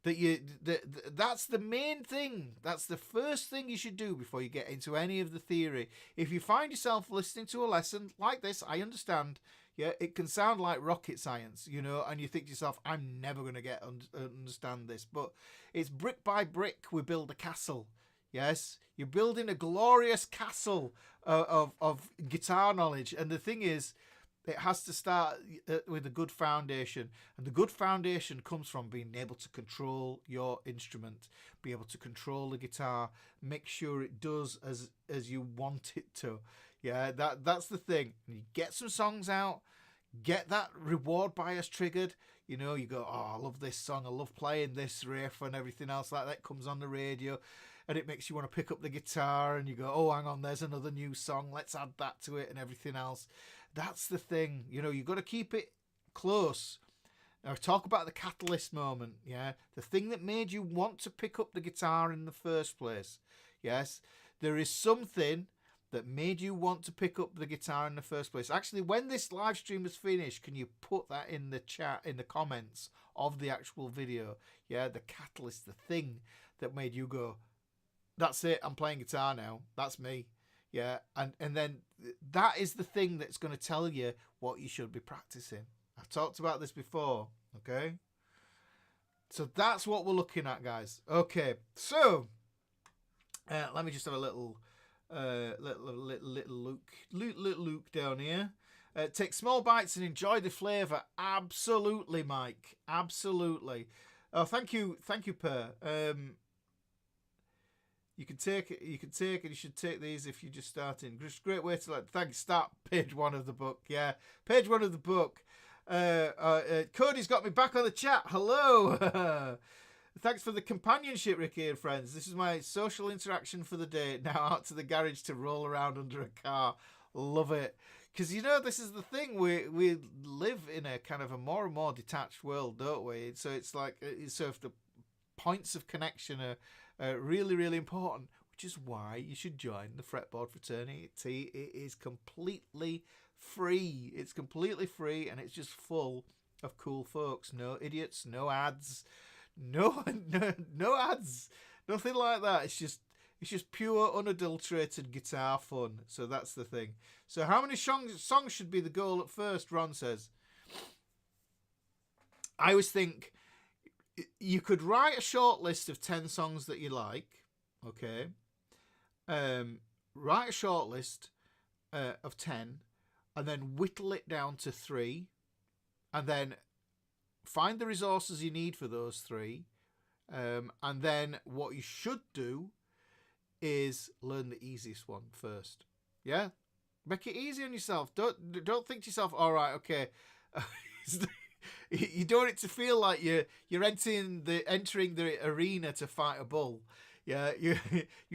That's the main thing. That's the first thing you should do before you get into any of the theory. If you find yourself listening to a lesson like this, I understand. Yeah, it can sound like rocket science, and you think to yourself, I'm never going to understand this. But it's brick by brick we build a castle. Yes, you're building a glorious castle of guitar knowledge. And the thing is, it has to start with a good foundation. And the good foundation comes from being able to control your instrument, be able to control the guitar, make sure it does as you want it to. Yeah, that's the thing. You get some songs out, get that reward bias triggered. You go, oh, I love this song. I love playing this riff, and everything else like that comes on the radio. And it makes you want to pick up the guitar, and you go, oh, hang on, there's another new song. Let's add that to it and everything else. That's the thing. You've got to keep it close. Now, talk about the catalyst moment, yeah? The thing that made you want to pick up the guitar in the first place. Yes, there is something that made you want to pick up the guitar in the first place. Actually, when this live stream is finished, can you put that in the chat, in the comments of the actual video? Yeah, the catalyst, the thing that made you go, that's it, I'm playing guitar now. That's me. Yeah, and then that is the thing that's going to tell you what you should be practicing. I've talked about this before, okay? So that's what we're looking at, guys. Okay, so let me just have a little look down here. Take small bites and enjoy the flavour. Absolutely, Mike. Absolutely. Oh, thank you, Per. You can take it, and you should take these if you're just starting. Just great way to thanks. Start page 1 of the book. Yeah, page 1 of the book. Cody's got me back on the chat. Hello. Thanks for the companionship, Ricky and friends. This is my social interaction for the day. Now out to the garage to roll around under a car. Love it. Because, this is the thing. We live in a kind of a more and more detached world, don't we? So it's like, so if the points of connection are really, really important, which is why you should join the Fretboard Fraternity. It is completely free. It's completely free, and it's just full of cool folks. No idiots, no ads. No ads, nothing like that. It's just pure, unadulterated guitar fun. So that's the thing. So how many songs should be the goal at first? Ron says. I always think you could write a short list of 10 songs that you like. Okay. Write a short list of 10, and then whittle it down to 3, and then find the resources you need for those 3, and then what you should do is learn the easiest one first. Yeah, make it easy on yourself. Don't think to yourself, all right, okay. You don't want it to feel like you're entering the arena to fight a bull. Yeah, you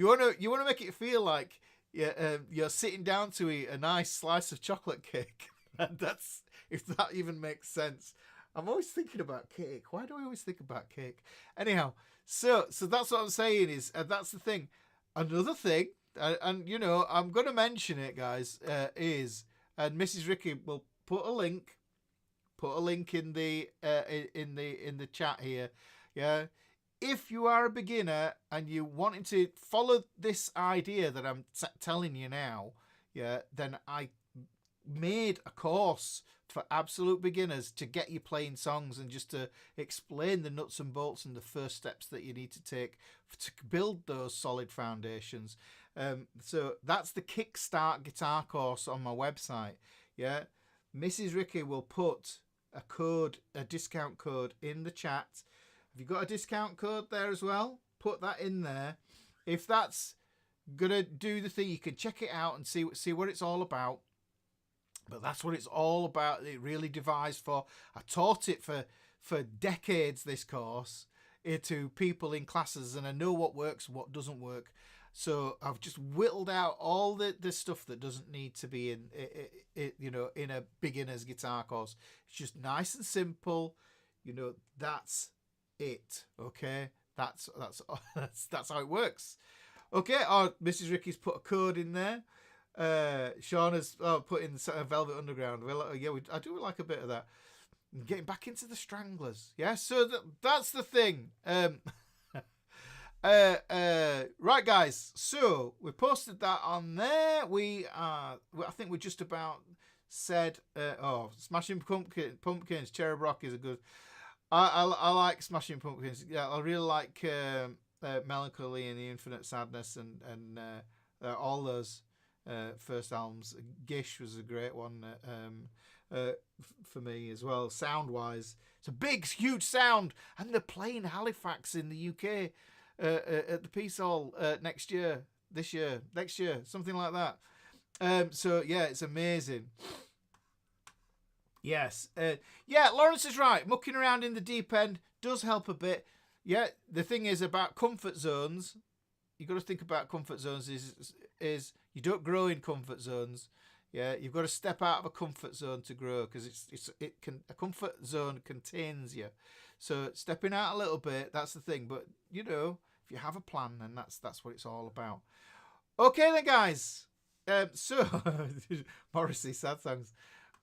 want to make it feel like you're sitting down to eat a nice slice of chocolate cake. And that's, if that even makes sense. I'm always thinking about cake. Why do I always think about cake? Anyhow, so that's what I'm saying is, that's the thing. Another thing, and I'm going to mention it, guys, is, and Mrs. Ricky will put a link in the chat here. Yeah, if you are a beginner and you wanting to follow this idea that I'm telling you now, yeah, then I made a course for absolute beginners to get you playing songs and just to explain the nuts and bolts and the first steps that you need to take to build those solid foundations. So that's the Kickstart Guitar course on my website. Yeah, Mrs. Ricky will put a code, a discount code in the chat. Have you got a discount code there as well? Put that in there. If that's gonna do the thing, you can check it out and see what it's all about. But that's what it's all about. It really devised for. I taught it for decades, this course, to people in classes, and I know what works, what doesn't work. So I've just whittled out all the stuff that doesn't need to be in a beginner's guitar course. It's just nice and simple. That's it. Okay, that's how it works. Okay. Oh, Mrs. Ricky's put a code in there. Sean has put in Velvet Underground. Well, yeah, I do like a bit of that. Getting back into the Stranglers. Yeah, so that's the thing. Right, guys. So we posted that on there. I think we just about said. Smashing Pumpkins. Cherub Rock is a good. I like Smashing Pumpkins. Yeah, I really like Melancholy and the Infinite Sadness and all those first albums. Gish was a great one. For me as well, sound wise. It's a big, huge sound, and they're playing Halifax in the UK at the Peace Hall next year, something like that. So yeah, it's amazing. Yes, Lawrence is right. Mucking around in the deep end does help a bit. Yeah, the thing is about comfort zones. You got to think about comfort zones. Is you don't grow in comfort zones. Yeah, you've got to step out of a comfort zone to grow, because a comfort zone contains you. So stepping out a little bit, that's the thing. But if you have a plan, then that's what it's all about. Okay then, guys. So Morrissey sad songs.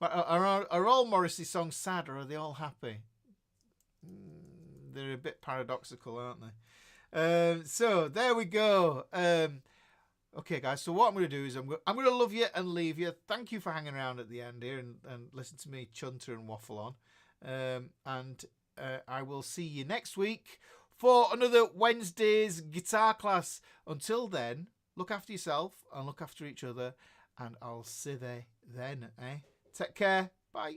Are all Morrissey songs sad, or are they all happy? They're a bit paradoxical, aren't they? So there we go. Okay, guys, so what I'm going to do is I'm going to love you and leave you. Thank you for hanging around at the end here and listen to me chunter and waffle on. And I will see you next week for another Wednesday's guitar class. Until then, look after yourself and look after each other. And I'll see you then, eh? Take care. Bye.